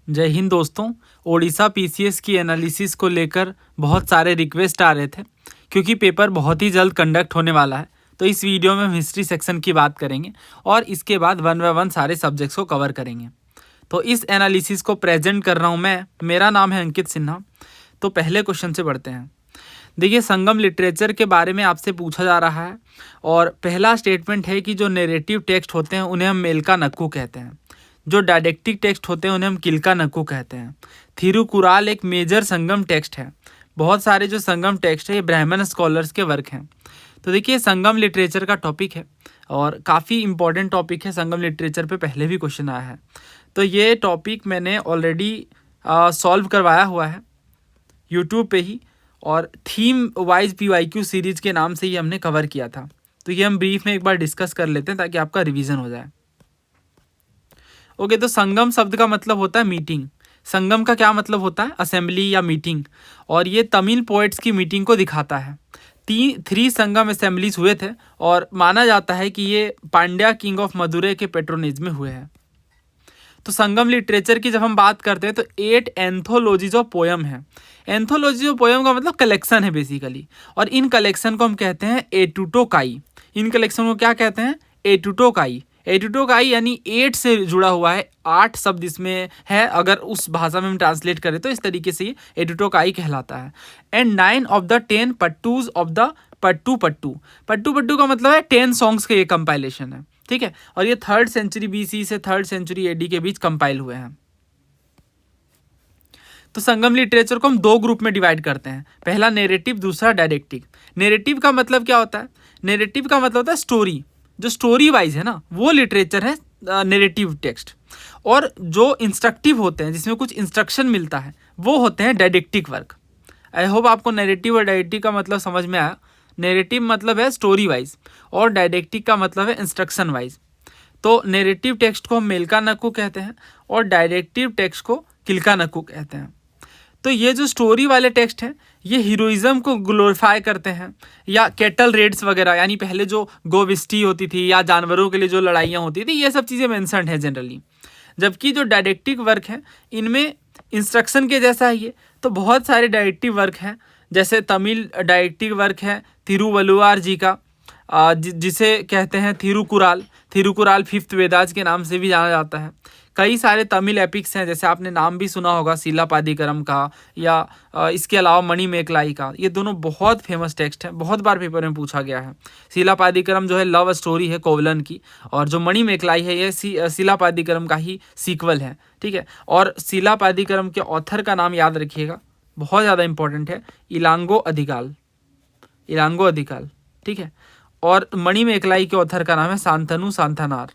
जय हिंद दोस्तों। ओडिशा पीसीएस की एनालिसिस को लेकर बहुत सारे रिक्वेस्ट आ रहे थे क्योंकि पेपर बहुत ही जल्द कंडक्ट होने वाला है। तो इस वीडियो में हम हिस्ट्री सेक्शन की बात करेंगे और इसके बाद वन बाय वन सारे सब्जेक्ट्स को कवर करेंगे। तो इस एनालिसिस को प्रेजेंट कर रहा हूँ मैं। मेरा नाम है अंकित सिन्हा। तो पहले क्वेश्चन से बढ़ते हैं। देखिए, संगम लिटरेचर के बारे में आपसे पूछा जा रहा है और पहला स्टेटमेंट है कि जो नैरेटिव टेक्स्ट होते हैं उन्हें हम मेलका नक्कू कहते हैं। जो डायडेक्टिक टेक्स्ट होते हैं उन्हें हम किल्का नक्कू कहते हैं। थिरुकुराल एक मेजर संगम टेक्स्ट है। बहुत सारे जो संगम टेक्स्ट है ये ब्राह्मण स्कॉलर्स के वर्क हैं। तो देखिए, संगम लिटरेचर का टॉपिक है और काफ़ी इंपॉर्टेंट टॉपिक है। संगम लिटरेचर पे पहले भी क्वेश्चन आया है। तो ये टॉपिक मैंने ऑलरेडी सॉल्व करवाया हुआ है यूट्यूब पे ही, और थीम वाइज PYQ सीरीज के नाम से ये हमने कवर किया था। तो ये हम ब्रीफ में एक बार डिस्कस कर लेते हैं ताकि आपका रिवीजन हो जाए। ओके, तो संगम शब्द का मतलब होता है मीटिंग। संगम का क्या मतलब होता है? असेंबली या मीटिंग। और ये तमिल पोएट्स की मीटिंग को दिखाता है। 3 संगम असेंबलीज हुए थे और माना जाता है कि ये पांड्या किंग ऑफ मदुरै के पेट्रोनेज में हुए हैं। तो संगम लिटरेचर की जब हम बात करते हैं तो 8 एंथोलॉजीज ऑफ पोयम है। एंथोलॉजी ऑफ पोयम का मतलब कलेक्शन है बेसिकली, और इन कलेक्शन को हम कहते हैं एटुटोकाई। इन कलेक्शन को क्या कहते हैं? एटुटोकाई। एटुटोकाई यानी 8 से जुड़ा हुआ है, 8 शब्द इसमें है। अगर उस भाषा में हम ट्रांसलेट करें तो इस तरीके से ये एटुटोकाई कहलाता है। And 9 of the 10 Pattus of the पट्टू पट्टू। पट्टू पट्टू का मतलब है 10 सॉन्ग्स के ये कंपाइलेशन है, ठीक है। और ये 3rd सेंचुरी BC से 3rd सेंचुरी AD के बीच कंपाइल हुए हैं। तो संगम लिटरेचर को हम 2 ग्रुप में डिवाइड करते हैं। पहला नैरेटिव, दूसरा डायडेक्टिक। नैरेटिव का मतलब क्या होता है? नैरेटिव का मतलब होता है स्टोरी। जो स्टोरी वाइज है ना, वो लिटरेचर है नैरेटिव टेक्स्ट। और जो इंस्ट्रक्टिव होते हैं, जिसमें कुछ इंस्ट्रक्शन मिलता है, वो होते हैं डायडेक्टिक वर्क। आई होप आपको नैरेटिव और डायडेक्टिक का मतलब समझ में आया। नैरेटिव मतलब है स्टोरी वाइज और डायडेक्टिक का मतलब है इंस्ट्रक्शन वाइज। तो नैरेटिव टेक्स्ट को हम मेलका नक्कू कहते हैं और डायडेक्टिव टेक्स्ट को किल्का नक्कू कहते हैं। तो ये जो स्टोरी वाले टेक्स्ट हैं ये हीरोइज्म को ग्लोरीफाई करते हैं, या कैटल रेड्स वगैरह, यानी पहले जो गोविष्टी होती थी या जानवरों के लिए जो लड़ाइयाँ होती थी, ये सब चीज़ें मेंशन्ड है जनरली। जबकि जो डायडेक्टिक वर्क है इनमें इंस्ट्रक्शन के जैसा है ये। तो बहुत सारे डायडेक्टिव वर्क हैं, जैसे तमिल डायडेक्टिव वर्क है थिरुवल्लुवार जी का, जिसे कहते हैं थिरुकुराल। थिरुकुराल 5th वेदास के नाम से भी जाना जाता है। कई सारे तमिल एपिक्स हैं, जैसे आपने नाम भी सुना होगा सिलापादिकरम का, या इसके अलावा मणिमेखलाई का। ये दोनों बहुत फेमस टेक्स्ट हैं, बहुत बार पेपर में पूछा गया है। सिलापादिकरम जो है लव स्टोरी है कोवलन की, और जो मणिमेखलाई है ये सिलापादिकरम का ही सीक्वल है, ठीक है। और सिलापादिकरम के ऑथर का नाम याद रखिएगा, बहुत ज़्यादा इंपॉर्टेंट है, इलांगो अधिकाल। इलांगो अधिकाल, ठीक है। और मणिमेखलाई के ऑथर का नाम है शांतनु सांथानार,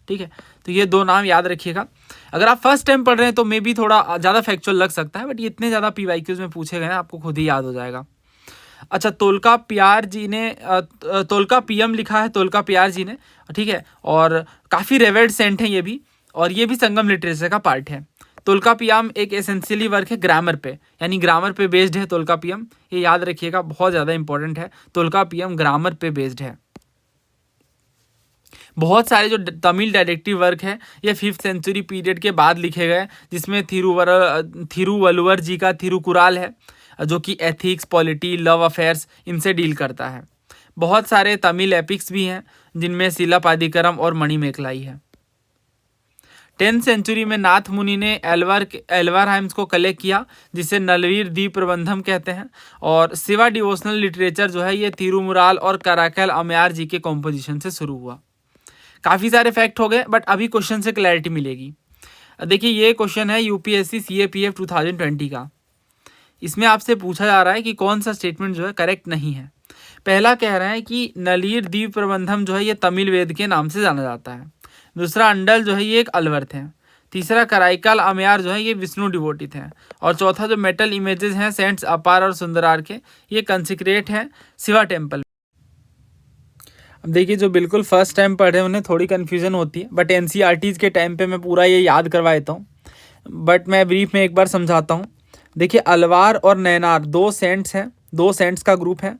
ठीक है। तो ये 2 नाम याद रखिएगा। अगर आप फर्स्ट टाइम पढ़ रहे हैं तो मे बी थोड़ा ज़्यादा फैक्चुअल लग सकता है, बट ये इतने ज़्यादा PYQs में पूछे गए हैं, आपको खुद ही याद हो जाएगा। अच्छा, तोल्काप्पियर जी ने तोल्काप्पियम लिखा है, तोल्काप्पियर जी ने, ठीक है। और काफ़ी रेवेड सेंट हैं ये भी, और ये भी संगम लिटरेचर का पार्ट है। तोल्काप्पियम एक एसेंशियली वर्क है ग्रामर पे, यानी ग्रामर पे बेस्ड है तोल्काप्पियम। ये याद रखिएगा, बहुत ज़्यादा इंपॉर्टेंट है। तोल्काप्पियम ग्रामर पे बेस्ड है। बहुत सारे जो तमिल डायडेक्टिव वर्क है ये 5th सेंचुरी पीरियड के बाद लिखे गए, जिसमें थिरुवल्लुवर जी का थिरुकुराल है, जो कि एथिक्स, पॉलिटी, लव अफेयर्स इनसे डील करता है। बहुत सारे तमिल एपिक्स भी हैं, जिनमें सिलापादिकरम और मणिमेखलाई है। 10th सेंचुरी में नाथ मुनि ने एल्वार हाइम्स को कलेक्ट किया, जिसे नलवीर द्वीप प्रबंधम कहते हैं। और शिवा डिवोशनल लिटरेचर जो है ये तिरुमुराल और कराकल अमयार जी के कॉम्पोजिशन से शुरू हुआ। काफ़ी सारे फैक्ट हो गए, बट अभी क्वेश्चन से क्लैरिटी मिलेगी। देखिए, ये क्वेश्चन है UPSC CAPF 2020 का। इसमें आपसे पूछा जा रहा है कि कौन सा स्टेटमेंट जो है करेक्ट नहीं है। पहला कह रहा है कि नलीर द्वीप प्रबंधम जो है ये तमिल वेद के नाम से जाना जाता है। दूसरा, अंडल जो है ये एक अलवर्थ है। तीसरा, कराइकाल अमयार जो है ये विष्णु डिवोटित हैं। और चौथा, जो मेटल इमेजेस हैं सेंट्स अपार और सुंदरार के, ये कंसिक्रेट हैं शिवा टेम्पल। अब देखिए, जो बिल्कुल फर्स्ट टाइम पढ़े उन्हें थोड़ी कन्फ्यूजन होती है, बट NCERTs के टाइम पे मैं पूरा ये याद करवा देता हूँ, बट मैं ब्रीफ में एक बार समझाता हूँ। देखिए, अलवार और नैनार 2 सेंट्स हैं, 2 सेंट्स का ग्रुप है।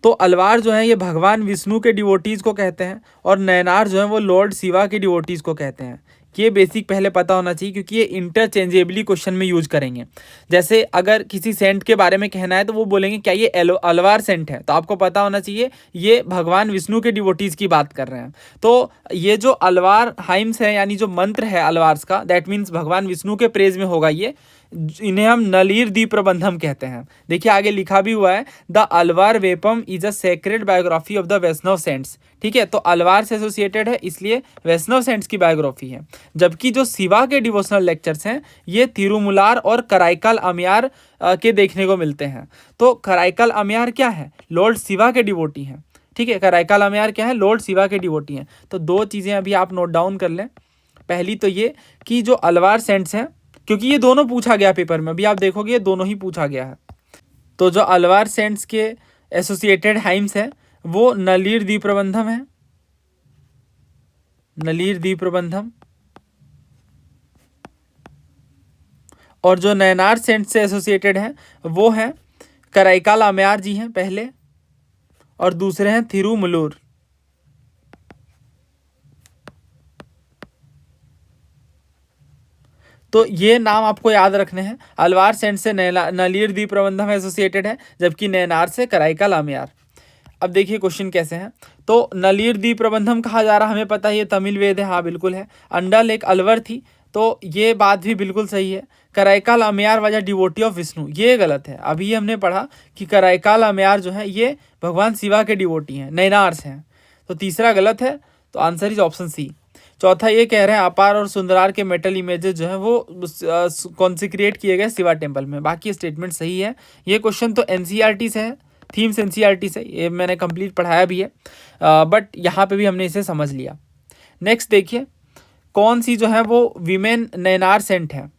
तो अलवार जो है ये भगवान विष्णु के डिवोटीज़ को कहते हैं, और नैनार जो है वो लॉर्ड शिवा के डिवोटीज़ को कहते हैं। कि ये बेसिक पहले पता होना चाहिए, क्योंकि ये इंटरचेंजेबली क्वेश्चन में यूज करेंगे। जैसे अगर किसी सेंट के बारे में कहना है तो वो बोलेंगे क्या ये अलवार सेंट है, तो आपको पता होना चाहिए ये भगवान विष्णु के डिवोटीज की बात कर रहे हैं। तो ये जो अलवार हाइम्स है यानी जो मंत्र है अलवार्स का, दैट मीन्स भगवान विष्णु के प्रेज में होगा ये। इन्हें हम नलीर दीप प्रबंधम कहते हैं। देखिए आगे लिखा भी हुआ है, द अलवार वेपम is a sacred biography of the Vaishnava saints. ठीक है, तो अलवार से एसोसिएटेड है इसलिए वैष्णव सेंट्स की बायोग्राफी है। जबकि जो शिवा के डिवोशनल लेक्चर्स हैं ये तिरुमुलार और कराईकल अमियार के देखने को मिलते हैं। तो कराईकल अमियार क्या है, लॉर्ड शिवा के डिवोटी हैं। ठीक है, कराईकल अमियार क्या है, लॉर्ड शिवा के डिवोटी हैं। तो दो चीज़ें अभी आप नोट डाउन कर लें। पहली तो ये कि जो अलवार सेंट्स हैं, क्योंकि ये दोनों पूछा गया पेपर में, अभी आप देखोगे ये दोनों ही पूछा गया है। तो जो अलवार सेंट्स के एसोसिएटेड हाइम्स है वो नलीर दीप प्रबंधम है, नलीर दीप प्रबंधम। और जो नयनार सेंट से एसोसिएटेड है वो है कराईकाल अमयार जी हैं पहले, और दूसरे हैं थिरुमुलुर। तो ये नाम आपको याद रखने हैं। अलवार सेंट से नलीर दीप प्रबंधम एसोसिएटेड है, जबकि नयनार से कराईकाल अमयार। अब देखिए क्वेश्चन कैसे हैं। तो नलीर दीप प्रबंधम कहा जा रहा, हमें पता है ये तमिल वेद है, हाँ बिल्कुल है। अंडल एक अलवर थी, तो ये बात भी बिल्कुल सही है। Karaikal Ammaiyar was devotee of Vishnu, ये गलत है। अभी हमने पढ़ा कि कराईकाल अमयार जो है ये भगवान शिवा के डिवोटी हैं, नयनार्स हैं। तो तीसरा गलत है, तो आंसर इज ऑप्शन सी। चौथा ये कह रहे हैं अपार और सुंदरार के मेटल इमेजेस जो है वो कॉन्सिक्रेट किए गए शिवा टेम्पल में। बाकी स्टेटमेंट सही है। ये क्वेश्चन तो एनसीईआरटी से है, थीम्स एनसीईआरटी से, ये मैंने कंप्लीट पढ़ाया भी है, बट यहाँ पे भी हमने इसे समझ लिया। नेक्स्ट देखिए, कौन सी जो है वो वीमेन नयनार सेंट है,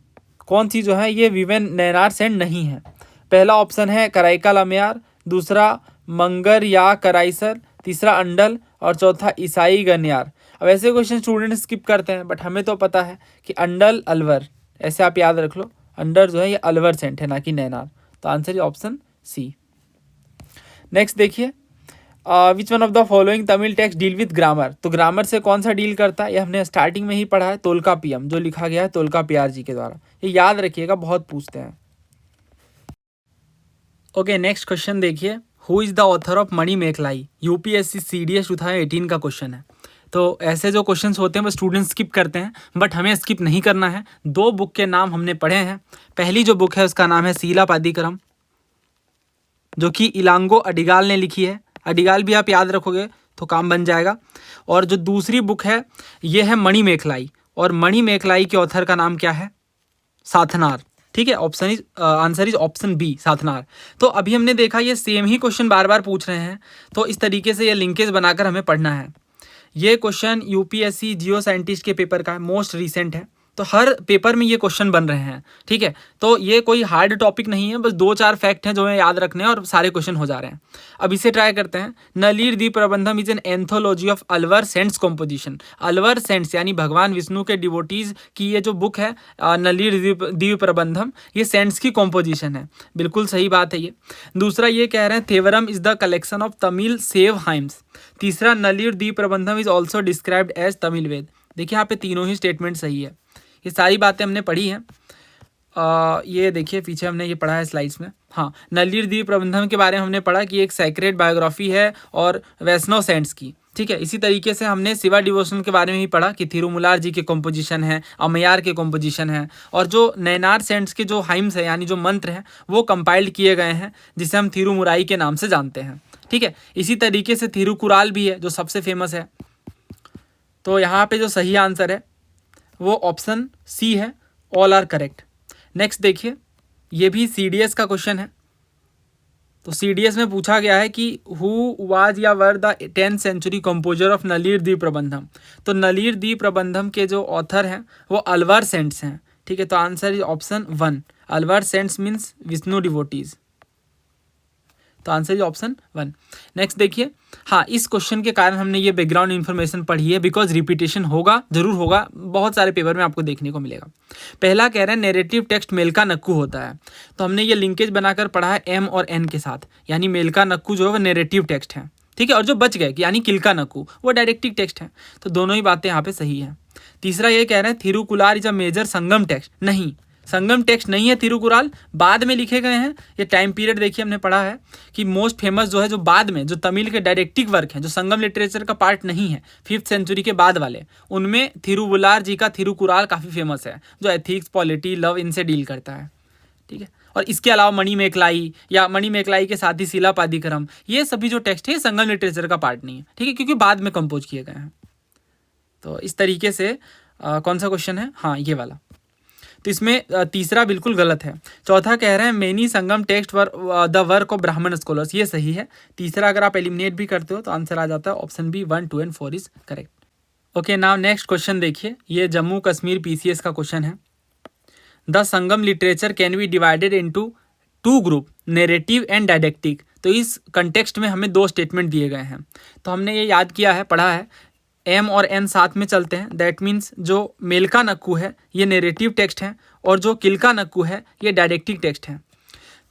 कौन सी जो है ये वीमेन नयनार सेंट नहीं है। पहला ऑप्शन है कराईकाल अमयार, दूसरा मंगर या कराईसर, तीसरा अंडल और चौथा ईसाई गन्यार। अब ऐसे क्वेश्चन स्टूडेंट स्किप करते हैं, बट हमें तो पता है कि अंडल अलवर, ऐसे आप याद रख लो। अंडर जो है ये अलवर सेंट है, ना कि नयनार। तो answer is option C. Next देखिए, which one of the following Tamil text deal with grammar. तो ग्रामर से कौन सा डील करता है, ये हमने स्टार्टिंग में ही पढ़ा है, तोल्कापियम, जो लिखा गया है तोल्कापियार जी के द्वारा। ये याद रखिएगा, बहुत पूछते हैं। ओके, नेक्स्ट क्वेश्चन देखिए, who is the author of Manimekalai. UPSC CDS 2018 का क्वेश्चन है। तो ऐसे जो क्वेश्चंस होते हैं वो स्टूडेंट्स स्किप करते हैं, बट हमें स्किप नहीं करना है। दो बुक के नाम हमने पढ़े हैं। पहली जो बुक है उसका नाम है शीलापादिकरम, जो कि इलांगो अडिगाल ने लिखी है। अडिगाल भी आप याद रखोगे तो काम बन जाएगा। और जो दूसरी बुक है ये है मणिमेखलाई, और मणिमेखलाई के ऑथर का नाम क्या है, साथनार। ठीक है, option is answer is option B, Sathanar. तो अभी हमने देखा ये सेम ही क्वेश्चन बार बार पूछ रहे हैं, तो इस तरीके से ये लिंकेज बनाकर हमें पढ़ना है। ये क्वेश्चन यूपीएससी जियो साइंटिस्ट के पेपर का मोस्ट रिसेंट है, तो हर पेपर में ये क्वेश्चन बन रहे हैं। ठीक है, तो ये कोई हार्ड टॉपिक नहीं है, बस 2-4 फैक्ट हैं जो हमें याद रखने हैं और सारे क्वेश्चन हो जा रहे हैं। अब इसे ट्राई करते हैं। Nalayira Divya Prabandham is an anthology of Alvar saints composition. Alvar saints यानी भगवान विष्णु के डिवोटीज की ये जो बुक है नलीर दीप प्रबंधम, ये सेंट्स की कॉम्पोजिशन है। बिल्कुल सही बात है ये। दूसरा ये कह रहे हैं Thevaram is the collection of Tamil Shaiva hymns. तीसरा Nalayira Divya Prabandham is also described as Tamil Veda. देखिए यहाँ पे तीनों ही स्टेटमेंट सही है। ये सारी बातें हमने पढ़ी हैं। ये देखिए पीछे हमने ये पढ़ा है स्लाइड्स में। हाँ, नलीर दीप प्रबंधम के बारे में हमने पढ़ा कि एक सेक्रेड बायोग्राफी है और वैष्णव सेंट्स की। ठीक है, इसी तरीके से हमने शिवा डिवोशन के बारे में भी पढ़ा कि थिरुमुलार जी के कॉम्पोजिशन है, अमयार के कॉम्पोजिशन है, और जो नयनार सेंट्स के जो हाइम्स है यानी जो मंत्र हैं वो कंपाइल्ड किए गए हैं, जिसे हम थिरुमुराई के नाम से जानते हैं। ठीक है, इसी तरीके से थिरुकुराल भी है जो सबसे फेमस है। तो यहाँ पे जो सही आंसर है वो ऑप्शन सी है, ऑल आर करेक्ट। नेक्स्ट देखिए, ये भी CDS का क्वेश्चन है। तो CDS में पूछा गया है कि हु वाज या were the 10th century composer of Nalayira Divya Prabandham. तो नलीर दीप प्रबंधम के जो ऑथर हैं वो अलवर सेंट्स हैं। ठीक है, तो answer is option 1। Alvar saints means Vishnu devotees, तो आंसर इज ऑप्शन 1। नेक्स्ट देखिए, हाँ इस क्वेश्चन के कारण हमने ये बैकग्राउंड इन्फॉर्मेशन पढ़ी है, बिकॉज रिपीटेशन होगा, जरूर होगा, बहुत सारे पेपर में आपको देखने को मिलेगा। पहला कह रहे हैं नेरेटिव टेक्स्ट मेलका नक्कू होता है। तो हमने ये लिंकेज बनाकर पढ़ा है M और N के साथ, यानी मेलका नक्कू जो है वो नेरेटिव टेक्स्ट है। ठीक है, और जो बच गए यानी किलका नक्कू वो डायरेक्टिव टेक्स्ट है। तो दोनों ही बातें यहाँ पे सही है। तीसरा ये कह रहे हैं Thirukkural is a major Sangam text, नहीं संगम टेक्स्ट नहीं है थिरुकुराल, बाद में लिखे गए हैं। ये टाइम पीरियड देखिए हमने पढ़ा है कि मोस्ट फेमस जो है जो बाद में जो तमिल के डायरेक्टिक वर्क हैं जो संगम लिटरेचर का पार्ट नहीं है 5th सेंचुरी के बाद वाले, उनमें थिरुवुलार जी का थिरुकुराल काफ़ी फेमस है जो एथिक्स पॉलिटी लव इनसे डील करता है। ठीक है, और इसके अलावा मणिमेखलाई या मणिमेखलाई के साथ ही शिलापादिक्रम, ये सभी जो टेक्स्ट है संगम लिटरेचर का पार्ट नहीं है। ठीक है, क्योंकि बाद में कंपोज किए गए हैं। तो इस तरीके से कौन सा क्वेश्चन है, हाँ ये वाला। तो इसमें तीसरा बिल्कुल गलत है। चौथा कह रहे हैं many Sangam text were the work of ब्राह्मण स्कॉलर्स, ये सही है। तीसरा अगर आप एलिमिनेट भी करते हो तो आंसर आ जाता है option B 1, 2 and 4 is correct. Okay, now next question देखिए, ये जम्मू कश्मीर PCS का क्वेश्चन है। The Sangam literature can be divided into 2 group, narrative and didactic. तो इस कंटेक्स्ट में हमें 2 स्टेटमेंट दिए गए हैं, तो हमने ये याद किया है, पढ़ा है, M और N साथ में चलते हैं। दैट मीन्स जो मेलका नक्कू है ये नैरेटिव टेक्स्ट है और जो किलका नक्कू है ये डायडेक्टिक टेक्स्ट है।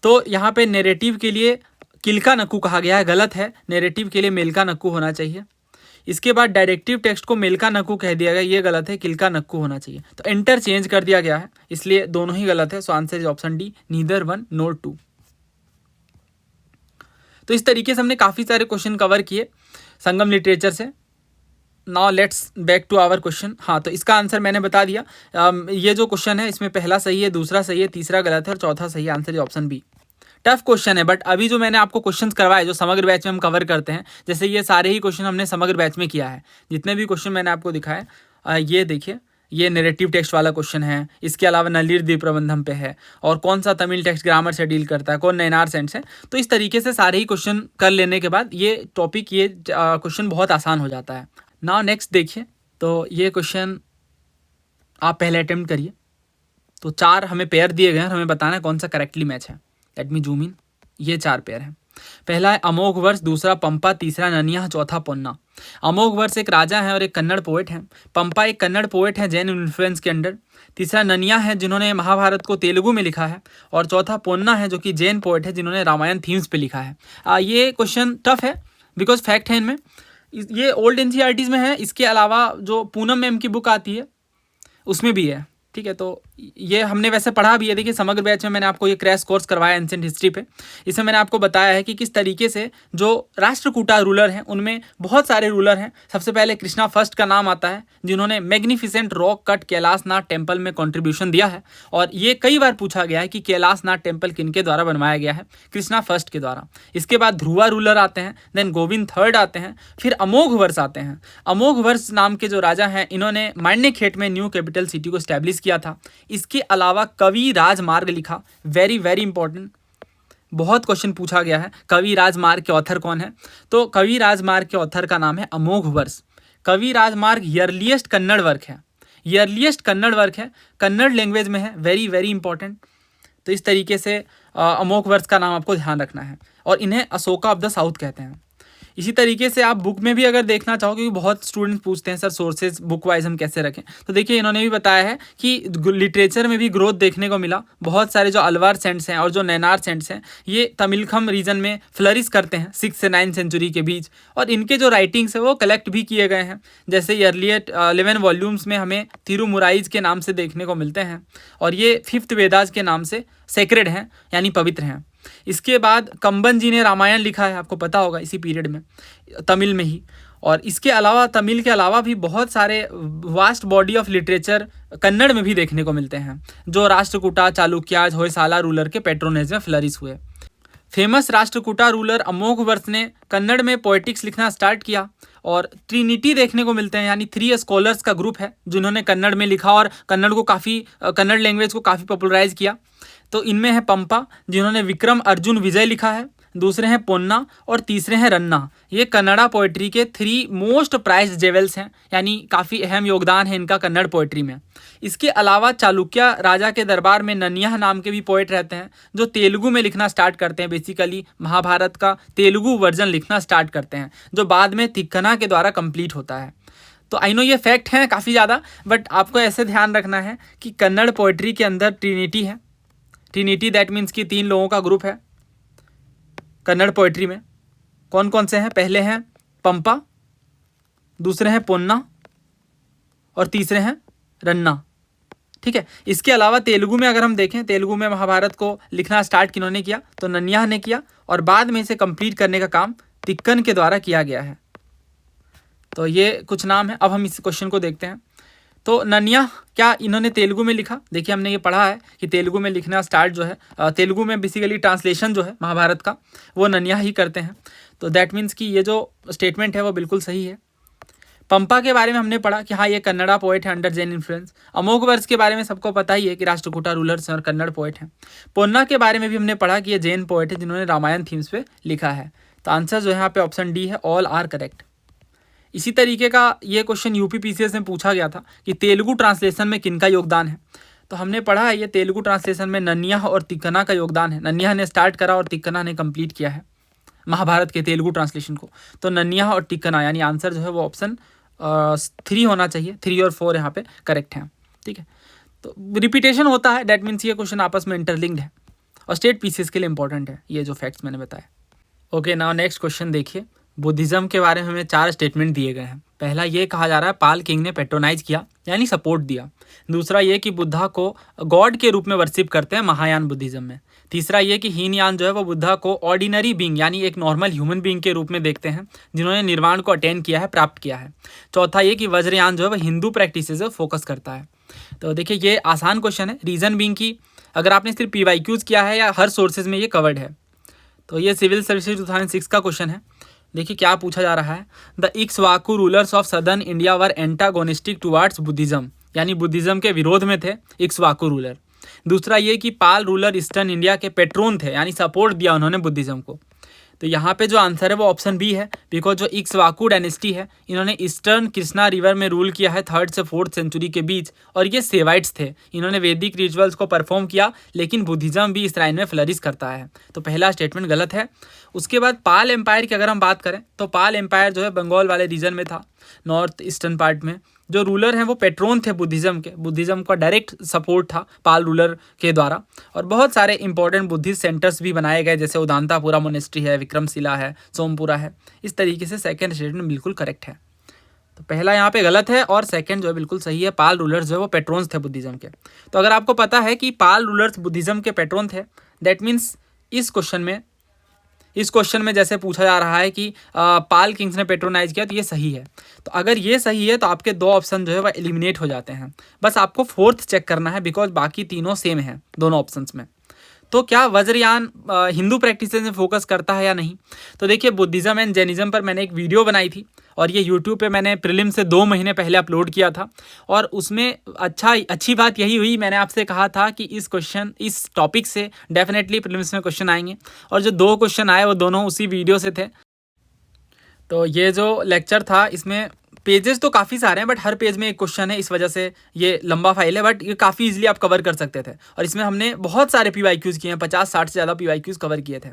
तो यहाँ पे नैरेटिव के लिए किलका नक्कू कहा गया है, गलत है, नैरेटिव के लिए मेलका नक्कू होना चाहिए। इसके बाद डायरेक्टिव टेक्स्ट को मेलका नक्कू कह दिया गया, ये गलत है, किलका नक्कू होना चाहिए। तो एंटर चेंज कर दिया गया है, इसलिए दोनों ही गलत है। So answer is option D, neither 1 नोर 2। तो इस तरीके से हमने काफ़ी सारे क्वेश्चन कवर किए संगम लिटरेचर से। Now let's back to our question. हाँ, तो इसका आंसर मैंने बता दिया। ये जो क्वेश्चन है इसमें पहला सही है, दूसरा सही है, तीसरा गलत है और चौथा सही है। आंसर है ऑप्शन बी। टफ क्वेश्चन है, बट अभी जो मैंने आपको क्वेश्चंस करवाए जो समग्र बैच में हम कवर करते हैं, जैसे ये सारे ही क्वेश्चन हमने समग्र बैच में किया है। जितने भी क्वेश्चन मैंने आपको दिखाए, ये देखिए, ये नैरेटिव टेक्स्ट वाला क्वेश्चन है। इसके अलावा नलिर द्वीप प्रबंधम पे है, और कौन सा तमिल टेक्स्ट ग्रामर से डील करता है, कौन नैनार सेंट्स है। तो इस तरीके से सारे ही क्वेश्चन कर लेने के बाद ये टॉपिक, ये क्वेश्चन बहुत आसान हो जाता है। नाउ नेक्स्ट देखिए, तो ये क्वेश्चन आप पहले अटेम्प्ट करिए। तो 4 हमें पेयर दिए गए हैं, हमें बताना है कौन सा करेक्टली मैच है। Let me zoom in. ये 4 पेयर हैं। पहला है अमोघ वर्ष, दूसरा पंपा, तीसरा ननिया, चौथा पोन्ना। अमोघ वर्ष एक राजा है और एक कन्नड़ पोएट है। पंपा एक कन्नड़ पोएट है जैन इन्फ्लुएंस के अंडर। तीसरा ननिया है जिन्होंने महाभारत को तेलुगु में लिखा है, और चौथा पोन्ना है जो कि जैन पोएट है जिन्होंने रामायण थीम्स पे लिखा है। ये क्वेश्चन टफ है बिकॉज फैक्ट है इनमें, ये ओल्ड NCERTs में है। इसके अलावा जो पूनम मैम की बुक आती है उसमें भी है। ठीक है, तो ये हमने वैसे पढ़ा भी है। देखिए समग्र बैच में मैंने आपको ये क्रैश कोर्स करवाया एंशिएंट हिस्ट्री पे। इसमें मैंने आपको बताया है कि किस तरीके से जो राष्ट्रकूटा रूलर हैं उनमें बहुत सारे रूलर हैं। सबसे पहले कृष्णा फर्स्ट का नाम आता है जिन्होंने magnificent rock cut Kailashnath temple में कॉन्ट्रीब्यूशन दिया है, और ये कई बार पूछा गया है कि कैलाशनाथ टेम्पल किनके द्वारा बनवाया गया है, कृष्णा फर्स्ट के द्वारा। इसके बाद ध्रुवा रूलर आते हैं, देन गोविंद थर्ड आते हैं, फिर अमोघ वर्ष आते हैं। अमोघ वर्ष नाम के जो राजा हैं इन्होंने माण्यखेट में न्यू कैपिटल सिटी को स्टैब्लिश किया था। इसके अलावा कवि राजमार्ग लिखा, वेरी वेरी इंपॉर्टेंट, बहुत क्वेश्चन पूछा गया है। कवि राजमार्ग के ऑथर कौन है? तो कवि राजमार्ग के ऑथर का नाम है अमोघ वर्ष। कवि राजमार्ग ईयरलीस्ट कन्नड़ वर्क है, ईयरलीस्ट कन्नड़ वर्क है, कन्नड़ लैंग्वेज में है, वेरी वेरी इंपॉर्टेंट। तो इस तरीके से अमोघ वर्ष का नाम आपको ध्यान रखना है, और इन्हें अशोका ऑफ द साउथ कहते हैं। इसी तरीके से आप बुक में भी अगर देखना चाहो, क्योंकि बहुत स्टूडेंट्स पूछते हैं सर सोर्सेज बुक वाइज हम कैसे रखें, तो देखिए इन्होंने भी बताया है कि लिटरेचर में भी ग्रोथ देखने को मिला। बहुत सारे जो अलवार सेंट्स हैं और जो नैनार सेंट्स हैं ये तमिलखम रीजन में फ्लरिश करते हैं 6 से 9 सेंचुरी के बीच, और इनके जो राइटिंग्स है वो कलेक्ट भी किए गए हैं। जैसे अर्लियर 11 वॉल्यूम्स में हमें तिरुमुराइज के नाम से देखने को मिलते हैं, और ये 5th वेदास के नाम से सेक्रेड हैं, यानी पवित्र हैं। इसके बाद कंबन जी ने रामायण लिखा है, आपको पता होगा, इसी पीरियड में तमिल में ही। और इसके अलावा तमिल के अलावा भी बहुत सारे vast body of literature Kannada में भी देखने को मिलते हैं, जो राष्ट्रकूटा, चालुक्याज, होयसाला रूलर के पेट्रोनेज में फ्लरिश हुए। फेमस राष्ट्रकूटा रूलर अमोघ वर्ष ने कन्नड़ में पोएटिक्स लिखना स्टार्ट किया, और ट्रिनिटी देखने को मिलते हैं, यानी 3 स्कॉलर्स का ग्रुप है जिन्होंने कन्नड़ में लिखा और कन्नड़ लैंग्वेज को काफ़ी पॉपुलराइज किया। तो इनमें है पंपा जिन्होंने विक्रम अर्जुन विजय लिखा है, दूसरे हैं पोन्ना और तीसरे हैं रन्ना। ये कन्नड़ा पोइट्री के 3 मोस्ट प्राइज्ड जेवल्स हैं, यानी काफ़ी अहम योगदान है इनका कन्नड़ पोइट्री में। इसके अलावा चालुक्य राजा के दरबार में ननिया नाम के भी पोइट रहते हैं जो तेलुगु में लिखना स्टार्ट करते हैं, बेसिकली महाभारत का तेलुगु वर्जन लिखना स्टार्ट करते हैं, जो बाद में तिक्कना के द्वारा कंप्लीट होता है। तो आई नो ये फैक्ट हैं काफ़ी ज़्यादा, बट आपको ऐसे ध्यान रखना है कि कन्नड़ पोइट्री के अंदर ट्रिनिटी है। ट्रिनिटी दैट मीन्स कि 3 लोगों का ग्रुप है कन्नड़ पोइट्री में। कौन कौन से हैं? पहले हैं पंपा, दूसरे हैं पोन्ना, और तीसरे हैं रन्ना। ठीक है, इसके अलावा तेलुगु में अगर हम देखें, तेलुगु में महाभारत को लिखना स्टार्ट किन्होंने किया, तो नन्याह ने किया, और बाद में इसे कंप्लीट करने का काम तिक्कन के द्वारा किया गया है। तो ये कुछ नाम है। अब हम इस क्वेश्चन को देखते हैं। तो नन्याह क्या इन्होंने तेलुगु में लिखा? देखिए हमने ये पढ़ा है कि तेलुगु में लिखना स्टार्ट जो है, तेलुगु में बेसिकली ट्रांसलेशन जो है महाभारत का वो नन्याह ही करते हैं। तो दैट मीन्स कि ये जो स्टेटमेंट है वो बिल्कुल सही है। पंपा के बारे में हमने पढ़ा कि हाँ ये कन्नड़ा पोएट है अंडर जैन इन्फ्लुएंस। अमोघवर्ष के बारे में सबको पता ही है कि राष्ट्रकूटा रूलर्स और कन्नड़ पोएट हैं। पोन्ना के बारे में भी हमने पढ़ा कि ये जैन पोएट है जिन्होंने रामायण थीम्स पे लिखा है। तो आंसर जो है यहाँ पे ऑप्शन डी है, ऑल आर करेक्ट। इसी तरीके का ये क्वेश्चन यूपी पीसीएस में पूछा गया था कि तेलुगु ट्रांसलेशन में किनका योगदान है। तो हमने पढ़ा है ये तेलुगु ट्रांसलेशन में नन्याह और तिक्कना का योगदान है। नन्याह ने स्टार्ट करा और तिक्कना ने कंप्लीट किया है महाभारत के तेलुगु ट्रांसलेशन को। तो नन्याह और तिक्कना यानी आंसर जो है वो ऑप्शन 3 होना चाहिए। 3 और 4 यहाँ पे करेक्ट हैं। ठीक है, तो रिपीटेशन होता है, डेट मीन्स ये क्वेश्चन आपस में इंटरलिंक्ड है और स्टेट पीसीएस के लिए इंपॉर्टेंट है ये जो फैक्ट्स मैंने बताया। ओके, नाउ नेक्स्ट क्वेश्चन देखिए। बुद्धिज़्म के बारे में हमें 4 स्टेटमेंट दिए गए हैं। पहला ये कहा जा रहा है पाल किंग ने पेट्रोनाइज किया यानी सपोर्ट दिया। दूसरा ये कि बुद्धा को गॉड के रूप में वर्शिप करते हैं महायान बुद्धिज़्म में। तीसरा ये कि हीनयान जो है वो बुद्धा को ऑर्डिनरी बीइंग यानी एक नॉर्मल ह्यूमन बीइंग के रूप में देखते हैं जिन्होंने निर्वाण को अटेन किया है, प्राप्त किया है। चौथा ये कि वज्रयान जो है वह हिंदू प्रैक्टिसेस पे फोकस करता है। तो देखिए ये आसान क्वेश्चन है, रीज़न बीइंग की अगर आपने सिर्फ PYQs किया है या हर सोर्सेज में ये कवर्ड है। तो ये सिविल सर्विसेज 2006 का क्वेश्चन है। देखिए क्या पूछा जा रहा है, the Ikshvaku rulers of southern India were antagonistic towards Buddhism, यानी बुद्धिज़्म के विरोध में थे इक्ष्वाकु रूलर। दूसरा ये कि पाल रूलर ईस्टर्न इंडिया के पेट्रोन थे यानी सपोर्ट दिया उन्होंने बुद्धिज़्म को। तो यहाँ पे जो आंसर है वो ऑप्शन बी है, बिकॉज जो इक्ष्वाकु डायनेस्टी है इन्होंने ईस्टर्न कृष्णा रिवर में रूल किया है 3rd से 4th सेंचुरी के बीच, और ये सेवाइट्स थे। इन्होंने वैदिक रिचुअल्स को परफॉर्म किया, लेकिन बुद्धिज़्म भी इस लाइन में फ्लरिश करता है। तो पहला स्टेटमेंट गलत है। उसके बाद पाल एम्पायर की अगर हम बात करें तो पाल एम्पायर जो है बंगाल वाले रीजन में था, नॉर्थ ईस्टर्न पार्ट में। जो रूलर हैं वो पेट्रोन थे बुद्धिज़्म के, बुद्धिज़्म का डायरेक्ट सपोर्ट था पाल रूलर के द्वारा, और बहुत सारे इंपॉर्टेंट बुद्धिस्ट सेंटर्स भी बनाए गए जैसे उदांतापुरा मोनेस्ट्री है, विक्रमशिला है, सोमपुरा है। इस तरीके से सेकंड स्टेटमेंट बिल्कुल करेक्ट है। तो पहला यहाँ पे गलत है और सेकंड जो है बिल्कुल सही है, पाल रूलर्स जो है वो पेट्रोन्स थे बुद्धिज़्म के। तो अगर आपको पता है कि पाल रूलर्स बुद्धिज़्म के पेट्रोन थे, दैट मीन्स इस क्वेश्चन में जैसे पूछा जा रहा है कि पाल किंग्स ने पेट्रोनाइज किया, तो ये सही है। तो अगर ये सही है तो आपके 2 ऑप्शन जो है वह एलिमिनेट हो जाते हैं। बस आपको 4th चेक करना है, बिकॉज बाकी तीनों सेम हैं दोनों ऑप्शंस में। तो क्या वज्रयान हिंदू प्रैक्टिसेस में फोकस करता है या नहीं? तो देखिए बुद्धिज़्म एंड जैनिज़्म पर मैंने एक वीडियो बनाई थी और ये यूट्यूब पे मैंने प्रीलिम से 2 महीने पहले अपलोड किया था, और उसमें अच्छी बात यही हुई, मैंने आपसे कहा था कि इस टॉपिक से डेफिनेटली प्रीलिम्स में क्वेश्चन आएंगे, और जो 2 क्वेश्चन आए वो दोनों उसी वीडियो से थे। तो ये जो लेक्चर था इसमें पेजेस तो काफ़ी सारे हैं, बट हर पेज में एक क्वेश्चन है, इस वजह से ये लंबा फाइल है, बट ये काफ़ी इजीली आप कवर कर सकते थे। और इसमें हमने बहुत सारे PYQs किए हैं, 50-60 से ज़्यादा PYQs कवर किए थे।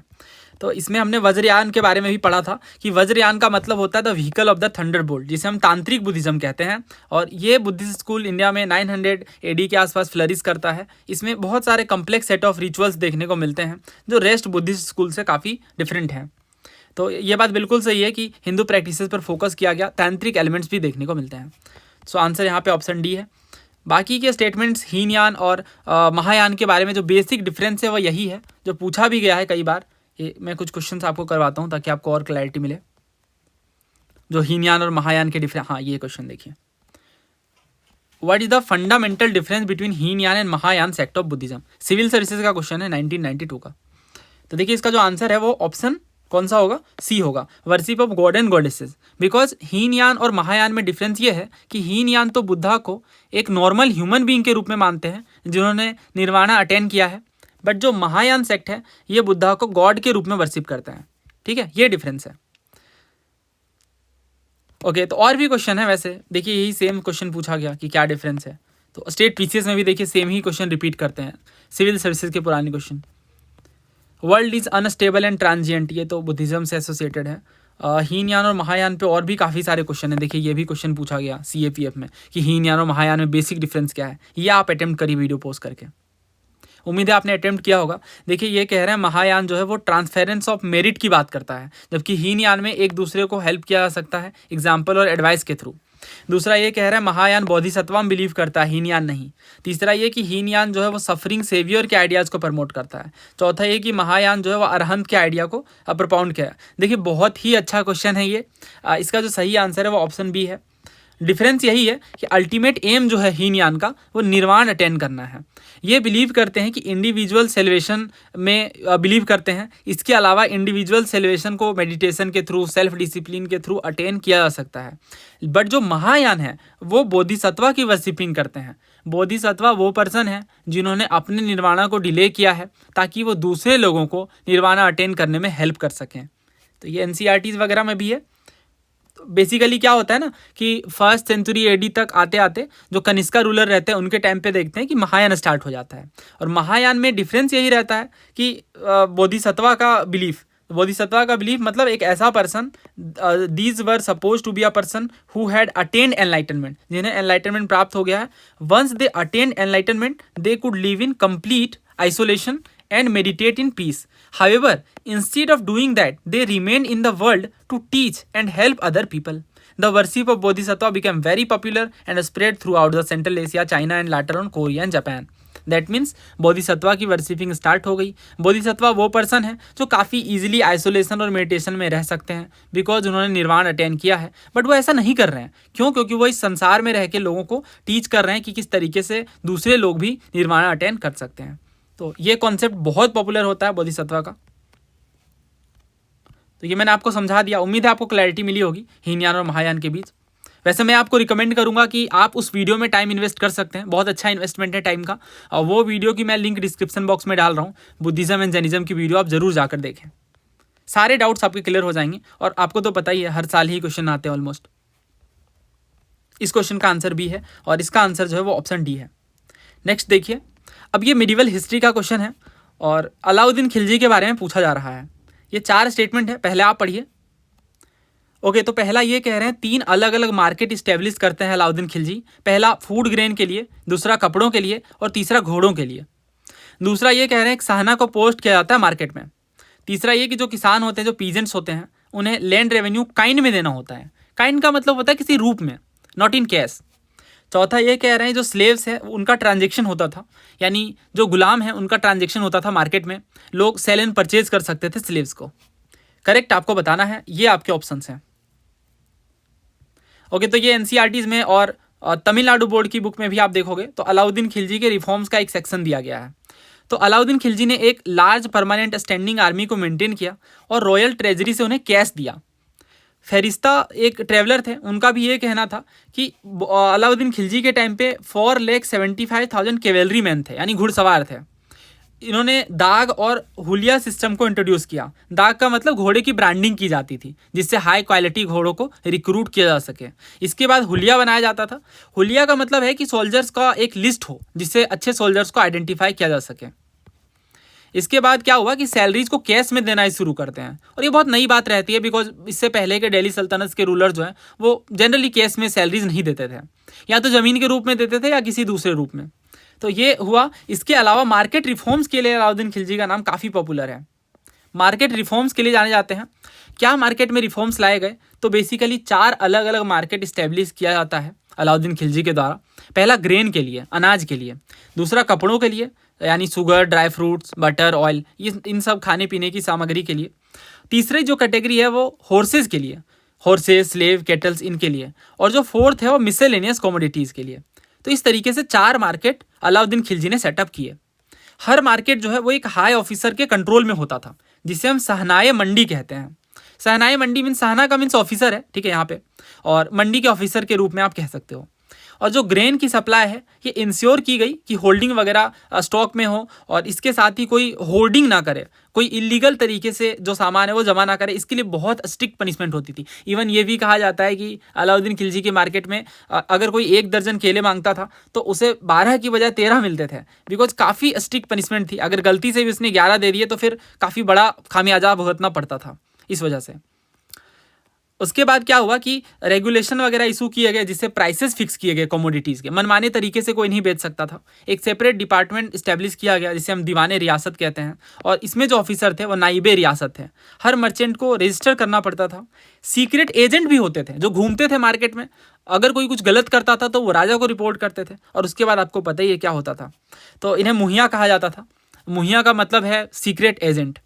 तो इसमें हमने वज्रयान के बारे में भी पढ़ा था कि वज्रयान का मतलब होता है the vehicle of the Thunderbolt, जिसे हम तांत्रिक बुद्धिज़्म कहते हैं, और ये बुद्धिस्ट स्कूल इंडिया में 900 AD के आसपास फ्लरिश करता है। इसमें बहुत सारे कम्प्लेक्स सेट ऑफ रिचुअल्स देखने को मिलते हैं जो रेस्ट बुद्धिस्ट स्कूल से काफ़ी डिफरेंट हैं। तो ये बात बिल्कुल सही है कि हिंदू प्रैक्टिसेस पर फोकस किया गया, तांत्रिक एलिमेंट्स भी देखने को मिलते हैं। सो आंसर यहाँ पे ऑप्शन डी है। बाकी के स्टेटमेंट्स हीनयान और महायान के बारे में जो बेसिक डिफरेंस है वो यही है जो पूछा भी गया है कई बार। ये मैं कुछ क्वेश्चंस आपको करवाता हूँ ताकि आपको और क्लैरिटी मिले जो हीनयान और महायान के डिफरेंस। हाँ, ये क्वेश्चन देखिए, what is the fundamental difference between Hinayana and Mahayana sect of Buddhism. Civil services का क्वेश्चन है 1992 का। तो देखिए इसका जो आंसर है वो ऑप्शन कौन सा होगा? सी होगा, worship of God and goddesses. Because Hinayana और महायान में डिफरेंस ये है कि हीनयान तो बुद्धा को एक नॉर्मल ह्यूमन बीइंग के रूप में मानते हैं जिन्होंने निर्वाणा अटेन किया है, बट जो महायान सेक्ट है ये बुद्धा को गॉड के रूप में वर्शिप करते हैं। ठीक है, ये डिफरेंस है। ओके, तो और भी क्वेश्चन है वैसे, देखिए यही सेम क्वेश्चन पूछा गया कि क्या डिफरेंस है। तो स्टेट पीसीएस में भी देखिए सेम ही क्वेश्चन रिपीट करते हैं, सिविल सर्विसेज के पुराने question. World is unstable and transient, ये तो बुद्धिज्म से एसोसिएटेड है। हीनयान और महायान पे और भी काफ़ी सारे क्वेश्चन हैं। देखिए ये भी क्वेश्चन पूछा गया CAPF में कि हीनयान और महायान में बेसिक डिफरेंस क्या है। ये आप अटेम्प्ट करिए वीडियो पोस्ट करके, उम्मीद है आपने अटेम्प्ट किया होगा। देखिए ये कह रहे हैं महायान जो है वो ट्रांसफेरेंस ऑफ मेरिट की बात करता है, जबकि हीनयान में एक दूसरे को हेल्प किया जा सकता है एग्जाम्पल और एडवाइस के थ्रू। दूसरा ये कह रहा है महायान बोधिसत्वा में बिलीव करता है, हीनयान नहीं। तीसरा ये कि हीनयान जो है वो सफरिंग सेवियर के आइडियाज़ को प्रमोट करता है। चौथा ये कि महायान जो है वो अरहंत के आइडिया को प्रपोंड किया है। देखिए बहुत ही अच्छा क्वेश्चन है ये। इसका जो सही आंसर है वो ऑप्शन बी है। डिफरेंस यही है कि अल्टीमेट एम जो है हीनयान का वो निर्वाण अटेन करना है। ये बिलीव करते हैं कि इंडिविजुअल सेलिब्रेशन में बिलीव करते हैं। इसके अलावा इंडिविजुअल सेलिब्रेशन को मेडिटेशन के थ्रू, सेल्फ डिसिप्लिन के थ्रू अटेन किया जा सकता है। बट जो महायान है वो बोधिसत्वा की वर्शिपिंग करते हैं। बोधिसत्वा वो पर्सन है जिन्होंने अपने निर्वाणा को डिले किया है ताकि वो दूसरे लोगों को निर्वाणा अटेन करने में हेल्प कर सकें। तो ये NCERTs वगैरह में भी है। बेसिकली क्या होता है ना कि 1st सेंचुरी AD तक आते आते जो कनिष्का रूलर रहते हैं उनके टाइम पे देखते हैं कि महायान स्टार्ट हो जाता है। और महायान में डिफरेंस यही रहता है कि बोधिसत्वा का बिलीफ मतलब एक ऐसा person, these were suppose to be a person who had attend enlightenment, जिन्हें एनलाइटनमेंट प्राप्त हो गया है। Once they attend enlightenment they could live in complete isolation and meditate in peace. However, instead of doing that, they remained in the world to teach and help other people. The worship of Bodhisattva became very popular and spread throughout the Central Asia, China and later on Korea and Japan. That means Bodhisattva की worshipping start हो गई। बोधिसत्वा वो person है जो काफ़ी easily isolation और meditation में रह सकते हैं बिकॉज उन्होंने निर्वाण अटेन किया है। बट वो ऐसा नहीं कर रहे हैं, क्यों? क्योंकि वो इस संसार में रह के लोगों को टीच कर रहे हैं कि किस तरीके से दूसरे लोग भी निर्वाण अटेन कर सकते हैं। तो ये कॉन्सेप्ट बहुत पॉपुलर होता है बोधिसत्वा का। तो ये मैंने आपको समझा दिया। उम्मीद है आपको क्लैरिटी मिली होगी हीनयान और महायान के बीच। वैसे मैं आपको रिकमेंड करूंगा कि आप उस वीडियो में टाइम इन्वेस्ट कर सकते हैं। बहुत अच्छा इन्वेस्टमेंट है टाइम का। और वो वीडियो की मैं लिंक डिस्क्रिप्शन बॉक्स में डाल रहा हूँ। बुद्धिज्म एंड जैनिज्म की वीडियो आप जरूर जाकर देखें। सारे डाउट्स आपके क्लियर हो जाएंगे। और आपको तो पता ही है हर साल ही क्वेश्चन आते हैं ऑलमोस्ट। इस क्वेश्चन का आंसर बी है और इसका आंसर जो है वो ऑप्शन डी है। नेक्स्ट देखिए, अब ये मिडिवल हिस्ट्री का क्वेश्चन है और अलाउद्दीन खिलजी के बारे में पूछा जा रहा है। ये 4 स्टेटमेंट है, पहले आप पढ़िए। ओके, तो पहला ये कह रहे हैं 3 अलग अलग मार्केट इस्टेब्लिश करते हैं अलाउद्दीन खिलजी। पहला फूड ग्रेन के लिए, दूसरा कपड़ों के लिए और तीसरा घोड़ों के लिए। दूसरा ये कह रहे हैं सहना को पोस्ट किया जाता है मार्केट में। तीसरा ये कि जो किसान होते हैं, जो पीजेंट्स होते हैं, उन्हें लैंड रेवेन्यू काइंड में देना होता है। काइंड का मतलब होता है किसी रूप में, नॉट इन कैश। चौथा ये कह रहे हैं जो स्लेव्स है उनका ट्रांजेक्शन होता था, यानी जो गुलाम है उनका ट्रांजेक्शन होता था मार्केट में। लोग सेल एंड परचेज कर सकते थे स्लेव्स को। करेक्ट आपको बताना है। ये आपके ऑप्शंस हैं। ओके, तो ये NCERTs में और तमिलनाडु बोर्ड की बुक में भी आप देखोगे तो अलाउद्दीन खिलजी के रिफॉर्म्स का एक सेक्शन दिया गया है। तो अलाउद्दीन खिलजी ने एक लार्ज परमानेंट स्टैंडिंग आर्मी को मेंटेन किया और रॉयल ट्रेजरी से उन्हें कैश दिया। फेरिस्ता एक ट्रेवलर थे, उनका भी ये कहना था कि अलाउद्दीन खिलजी के टाइम पे 4,75,000 कैवेलरी मैन थे, यानी घुड़सवार थे। इन्होंने दाग और हुलिया सिस्टम को इंट्रोड्यूस किया। दाग का मतलब घोड़े की ब्रांडिंग की जाती थी जिससे हाई क्वालिटी घोड़ों को रिक्रूट किया जा सके। इसके बाद हुलिया बनाया जाता था। हुलिया का मतलब है कि सोल्जर्स का एक लिस्ट हो जिससे अच्छे सोल्जर्स को आइडेंटिफाई किया जा सके। इसके बाद क्या हुआ कि सैलरीज को कैश में देना ही शुरू करते हैं और ये बहुत नई बात रहती है बिकॉज इससे पहले के दिल्ली सल्तनत के रूलर जो हैं वो जनरली कैश में सैलरीज नहीं देते थे, या तो ज़मीन के रूप में देते थे या किसी दूसरे रूप में। तो ये हुआ। इसके अलावा मार्केट रिफॉर्म्स के लिए अलाउद्दीन खिलजी का नाम काफ़ी पॉपुलर है। मार्केट रिफॉर्म्स के लिए जाने जाते हैं। क्या मार्केट में रिफॉर्म्स लाए गए? तो बेसिकली 4 अलग अलग मार्केट इस्टेब्लिश किया जाता है अलाउद्दीन खिलजी के द्वारा। पहला ग्रेन के लिए, अनाज के लिए। दूसरा कपड़ों के लिए, यानी sugar, dry fruits, butter, oil, ये इन सब खाने पीने की सामग्री के लिए। तीसरी जो कैटेगरी है वो हॉर्सेज के लिए, हॉर्सेज, स्लेव, केटल्स, इनके लिए। और जो फोर्थ है वो मिसलेनियस कमोडिटीज़ के लिए। तो इस तरीके से 4 मार्केट अलाउद्दीन खिलजी ने सेटअप किए। हर मार्केट जो है वो एक हाई ऑफिसर के कंट्रोल में होता था जिसे हम सहनाए मंडी कहते हैं। सहनाए मंडी मीन्स, सहना का मीन्स ऑफिसर है, ठीक है यहाँ पे, और मंडी के ऑफिसर के रूप में आप कह सकते हो। और जो ग्रेन की सप्लाई है ये इंश्योर की गई कि होल्डिंग वगैरह स्टॉक में हो और इसके साथ ही कोई होर्डिंग ना करे, कोई इलीगल तरीके से जो सामान है वो जमा ना करे। इसके लिए बहुत स्ट्रिक्ट पनिशमेंट होती थी। इवन ये भी कहा जाता है कि अलाउद्दीन खिलजी के मार्केट में अगर कोई 1 दर्जन केले मांगता था तो उसे 12 की बजाय 13 मिलते थे बिकॉज काफ़ी स्ट्रिक्ट पनिशमेंट थी। अगर गलती से भी उसने 11 दे दिए तो फिर काफ़ी बड़ा खामियाजा भुगतना पड़ता था इस वजह से। उसके बाद क्या हुआ कि रेगुलेशन वगैरह इशू किए गए जिससे प्राइसेस फिक्स किए गए कमोडिटीज़ के। मनमाने तरीके से कोई नहीं बेच सकता था। एक सेपरेट डिपार्टमेंट इस्टेब्लिश किया गया जिसे हम दीवाने रियासत कहते हैं और इसमें जो ऑफिसर थे वो नाइबे रियासत थे। हर मर्चेंट को रजिस्टर करना पड़ता था। सीक्रेट एजेंट भी होते थे जो घूमते थे मार्केट में अगर कोई कुछ गलत करता था तो वो राजा को रिपोर्ट करते थे, और उसके बाद आपको पता ही है क्या होता था। तो इन्हें मुहिया कहा जाता था। मुहिया का मतलब है सीक्रेट एजेंट।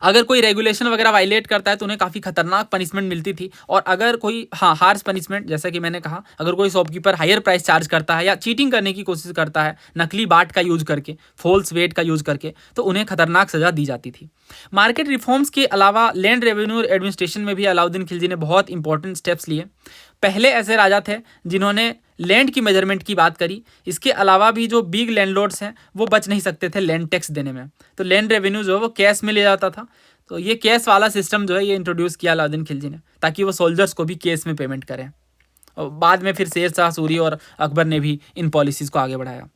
अगर कोई रेगुलेशन वगैरह वायलेट करता है तो उन्हें काफ़ी खतरनाक पनिशमेंट मिलती थी। और अगर कोई हार्श पनिशमेंट, जैसा कि मैंने कहा, अगर कोई शॉपकीपर हायर प्राइस चार्ज करता है या चीटिंग करने की कोशिश करता है नकली बाट का यूज करके, फॉल्स वेट का यूज करके, तो उन्हें खतरनाक सजा दी जाती थी। मार्केट रिफॉर्म्स के अलावा लैंड रेवेन्यू एडमिनिस्ट्रेशन में भी अलाउद्दीन खिलजी ने बहुत इंपॉर्टेंट स्टेप्स लिए। पहले ऐसे राजा थे जिन्होंने लैंड की मेजरमेंट की बात करी। इसके अलावा भी जो बिग लैंडलॉर्ड्स हैं वो बच नहीं सकते थे लैंड टैक्स देने में, तो लैंड रेवेन्यू जो है वो कैश में ले जाता था। तो ये कैश वाला सिस्टम जो है ये इंट्रोड्यूस किया अलाउद्दीन खिलजी ने, ताकि वो सोल्जर्स को भी कैश में पेमेंट करें। और बाद में फिर शेर शाह सूरी और अकबर ने भी इन पॉलिसीज़ को आगे बढ़ाया।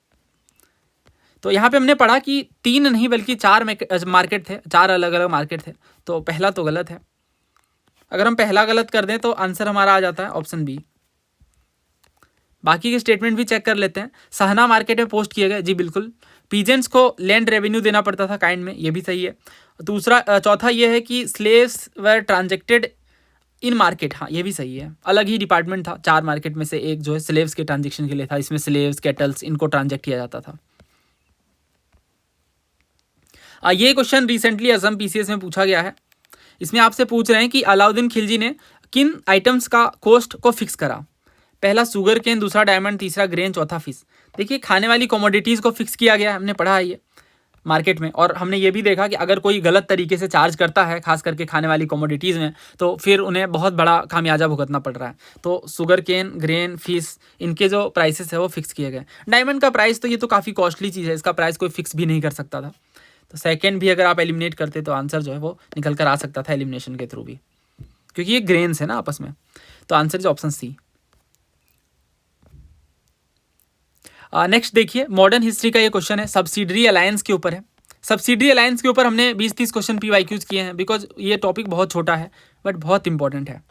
तो यहाँ पे हमने पढ़ा कि 3 नहीं बल्कि 4 मार्केट थे, 4 अलग अलग मार्केट थे। तो पहला तो गलत है। अगर हम पहला गलत कर दें तो आंसर हमारा आ जाता है ऑप्शन बी। बाकी के स्टेटमेंट भी चेक कर लेते हैं। सहना मार्केट में पोस्ट किए गए, जी बिल्कुल। पीजेंट्स को लैंड रेवेन्यू देना पड़ता था काइंड में, ये भी सही है। चौथा ये है कि स्लेव्स वर ट्रांजेक्टेड इन मार्केट, हाँ ये भी सही है। अलग ही डिपार्टमेंट था, 4 मार्केट में से एक जो है स्लेव्स के ट्रांजेक्शन के लिए था। इसमें स्लेव्स, कैटल्स, इनको ट्रांजेक्ट किया जाता था। ये क्वेश्चन रिसेंटली असम पीसीएस में पूछा गया है। इसमें आपसे पूछ रहे हैं कि अलाउद्दीन खिलजी ने किन आइटम्स का कॉस्ट को फिक्स करा। पहला शुगर केन, दूसरा डायमंड, तीसरा ग्रेन, चौथा फिश। देखिए खाने वाली कमोडिटीज़ को फिक्स किया गया, हमने पढ़ा है ये मार्केट में। और हमने ये भी देखा कि अगर कोई गलत तरीके से चार्ज करता है, खास करके खाने वाली कमोडिटीज़ में, तो फिर उन्हें बहुत बड़ा खामियाजा भुगतना पड़ रहा है। तो शुगर केन, ग्रेन, फिश, इनके जो प्राइसेस है वो फिक्स किए गए। डायमंड का प्राइस तो ये तो काफ़ी कॉस्टली चीज़ है, इसका प्राइस कोई फिक्स भी नहीं कर सकता था। तो सेकेंड भी अगर आप एलिमिनेट करते तो आंसर जो है वो निकल कर आ सकता था एलिमिनेशन के थ्रू भी, क्योंकि ये ग्रेन्स है ना आपस में। तो answer is option C. Next देखिए, मॉडर्न हिस्ट्री का ये क्वेश्चन है, सब्सिडरी अलायंस के ऊपर है। सब्सिडरी अलायंस के ऊपर हमने 20-30 क्वेश्चन PYQs किए हैं, बिकॉज ये टॉपिक बहुत छोटा है बट बहुत इंपॉर्टेंट है।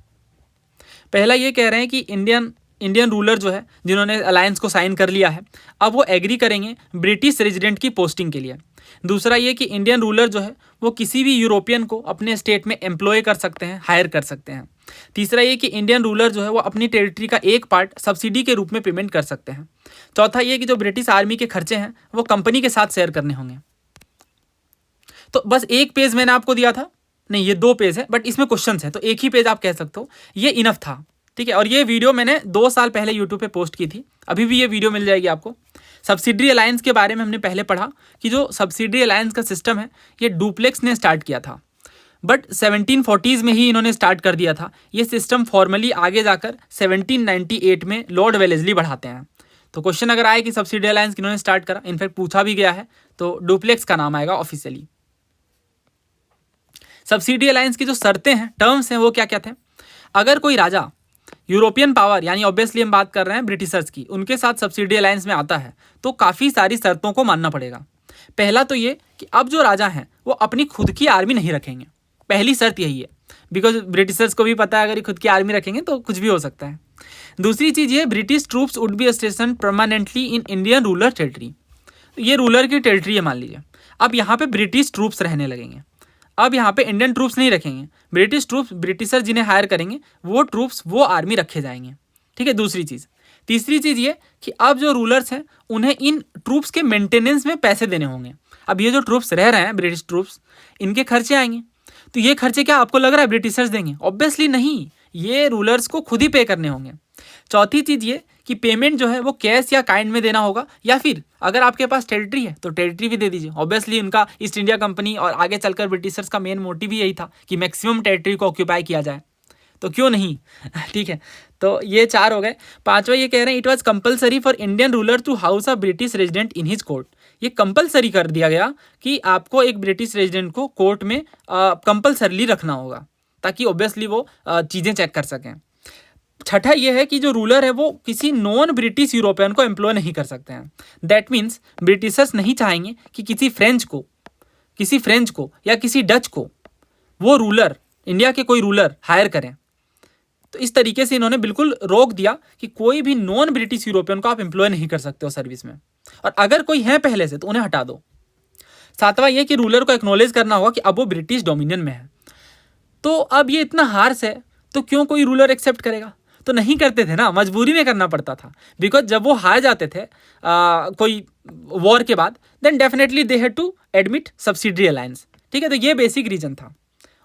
पहला ये कह रहे हैं कि इंडियन रूलर जो है जिन्होंने अलायंस को साइन कर लिया है, अब वो एग्री करेंगे ब्रिटिश रेजिडेंट की पोस्टिंग के लिए। दूसरा ये कि इंडियन रूलर जो है वो किसी भी यूरोपियन को अपने स्टेट में एम्प्लॉय कर सकते हैं, हायर कर सकते हैं। तीसरा ये कि इंडियन रूलर जो है वो अपनी टेरिटरी का एक पार्ट सब्सिडी के रूप में पेमेंट कर सकते हैं। चौथा ये कि जो ब्रिटिश आर्मी के खर्चे हैं वो कंपनी के साथ शेयर करने होंगे। तो बस एक पेज मैंने आपको दिया था, नहीं ये 2 पेज है, बट इसमें क्वेश्चंस है तो एक ही पेज आप कह सकते हो, ये इनफ था। ठीक है, और ये वीडियो मैंने 2 साल पहले यूट्यूब पे पोस्ट की थी, अभी भी ये वीडियो मिल जाएगी आपको। सब्सिडरी अलायंस के बारे में हमने पहले पढ़ा कि जो सब्सिडरी अलायंस का सिस्टम है ये डुप्लेक्स ने स्टार्ट किया था, बट 1740s में ही इन्होंने स्टार्ट कर दिया था। ये सिस्टम फॉर्मली आगे जाकर 1798 में लॉर्ड वेलेस्ली बढ़ाते हैं। तो क्वेश्चन अगर आए कि सब्सिडी अलायंस किन्होंने स्टार्ट करा, इनफैक्ट पूछा भी गया है, तो डुप्लेक्स का नाम आएगा ऑफिशियली। सब्सिडी अलायंस की जो शर्तें हैं, टर्म्स हैं, वो क्या क्या थे। अगर कोई राजा यूरोपियन पावर, यानी ऑब्वियसली हम बात कर रहे हैं ब्रिटिशर्स की, उनके साथ सब्सिडी अलायंस में आता है तो काफ़ी सारी शर्तों को मानना पड़ेगा। पहला तो ये कि अब जो राजा हैं वो अपनी खुद की आर्मी नहीं रखेंगे, पहली शर्त यही है, बिकॉज ब्रिटिशर्स को भी पता है अगर ये खुद की आर्मी रखेंगे तो कुछ भी हो सकता है। दूसरी चीज़ ये, British troops would be station permanently in Indian ruler territory. ये रूलर की टेरिटरी है मान लीजिए, अब यहाँ पे ब्रिटिश ट्रूप्स रहने लगेंगे। अब यहाँ पे इंडियन ट्रूप्स नहीं रखेंगे, ब्रिटिश ट्रूप्स, ब्रिटिशर जिन्हें हायर करेंगे वो ट्रूप्स, वो आर्मी रखे जाएंगे। ठीक है, दूसरी चीज़। तीसरी चीज़ ये कि अब जो रूलर्स हैं उन्हें इन ट्रूप्स के मेंटेनेंस में पैसे देने होंगे। अब ये जो ट्रूप्स रह रहे हैं ब्रिटिश ट्रूप्स, इनके खर्चे आएंगे, तो ये खर्चे क्या आपको लग रहा है ब्रिटिशर्स देंगे? ऑब्वियसली नहीं, ये रूलर्स को खुद ही पे करने होंगे। चौथी चीज़ ये कि पेमेंट जो है वो कैश या काइंड में देना होगा, या फिर अगर आपके पास टेरिटरी है तो टेरिटरी भी दे दीजिए। ऑब्वियसली उनका ईस्ट इंडिया कंपनी और आगे चलकर ब्रिटिशर्स का मेन मोटिव ही यही था कि मैक्सिमम टेरिटरी को ऑक्यूपाई किया जाए, तो क्यों नहीं। ठीक है, तो ये 4 हो गए। 5वां ये कह रहे हैं, it was compulsory for Indian ruler to house a British resident in his court. ये कंपलसरी कर दिया गया कि आपको एक ब्रिटिश रेजिडेंट को कोर्ट में कंपलसरीली रखना होगा, ताकि ऑब्वियसली वो चीज़ें चेक कर सकें। छठा ये है कि जो रूलर है वो किसी नॉन ब्रिटिश यूरोपियन को एम्प्लॉय नहीं कर सकते हैं। दैट मीन्स ब्रिटिशर्स नहीं चाहेंगे कि किसी फ्रेंच को या किसी डच को वो रूलर, इंडिया के कोई रूलर हायर करें। तो इस तरीके से इन्होंने बिल्कुल रोक दिया कि कोई भी नॉन ब्रिटिश यूरोपियन को आप एम्प्लॉय नहीं कर सकते हो सर्विस में, और अगर कोई है पहले से तो उन्हें हटा दो। 7वां ये कि रूलर को एक्नॉलेज करना होगा कि अब वो ब्रिटिश डोमिनियन में है। तो अब ये इतना हार्श है, तो क्यों कोई रूलर एक्सेप्ट करेगा? तो नहीं करते थे ना, मजबूरी में करना पड़ता था, बिकॉज जब वो हार जाते थे कोई वॉर के बाद, then definitely they had to admit subsidiary alliance. ठीक है, तो ये बेसिक रीजन था।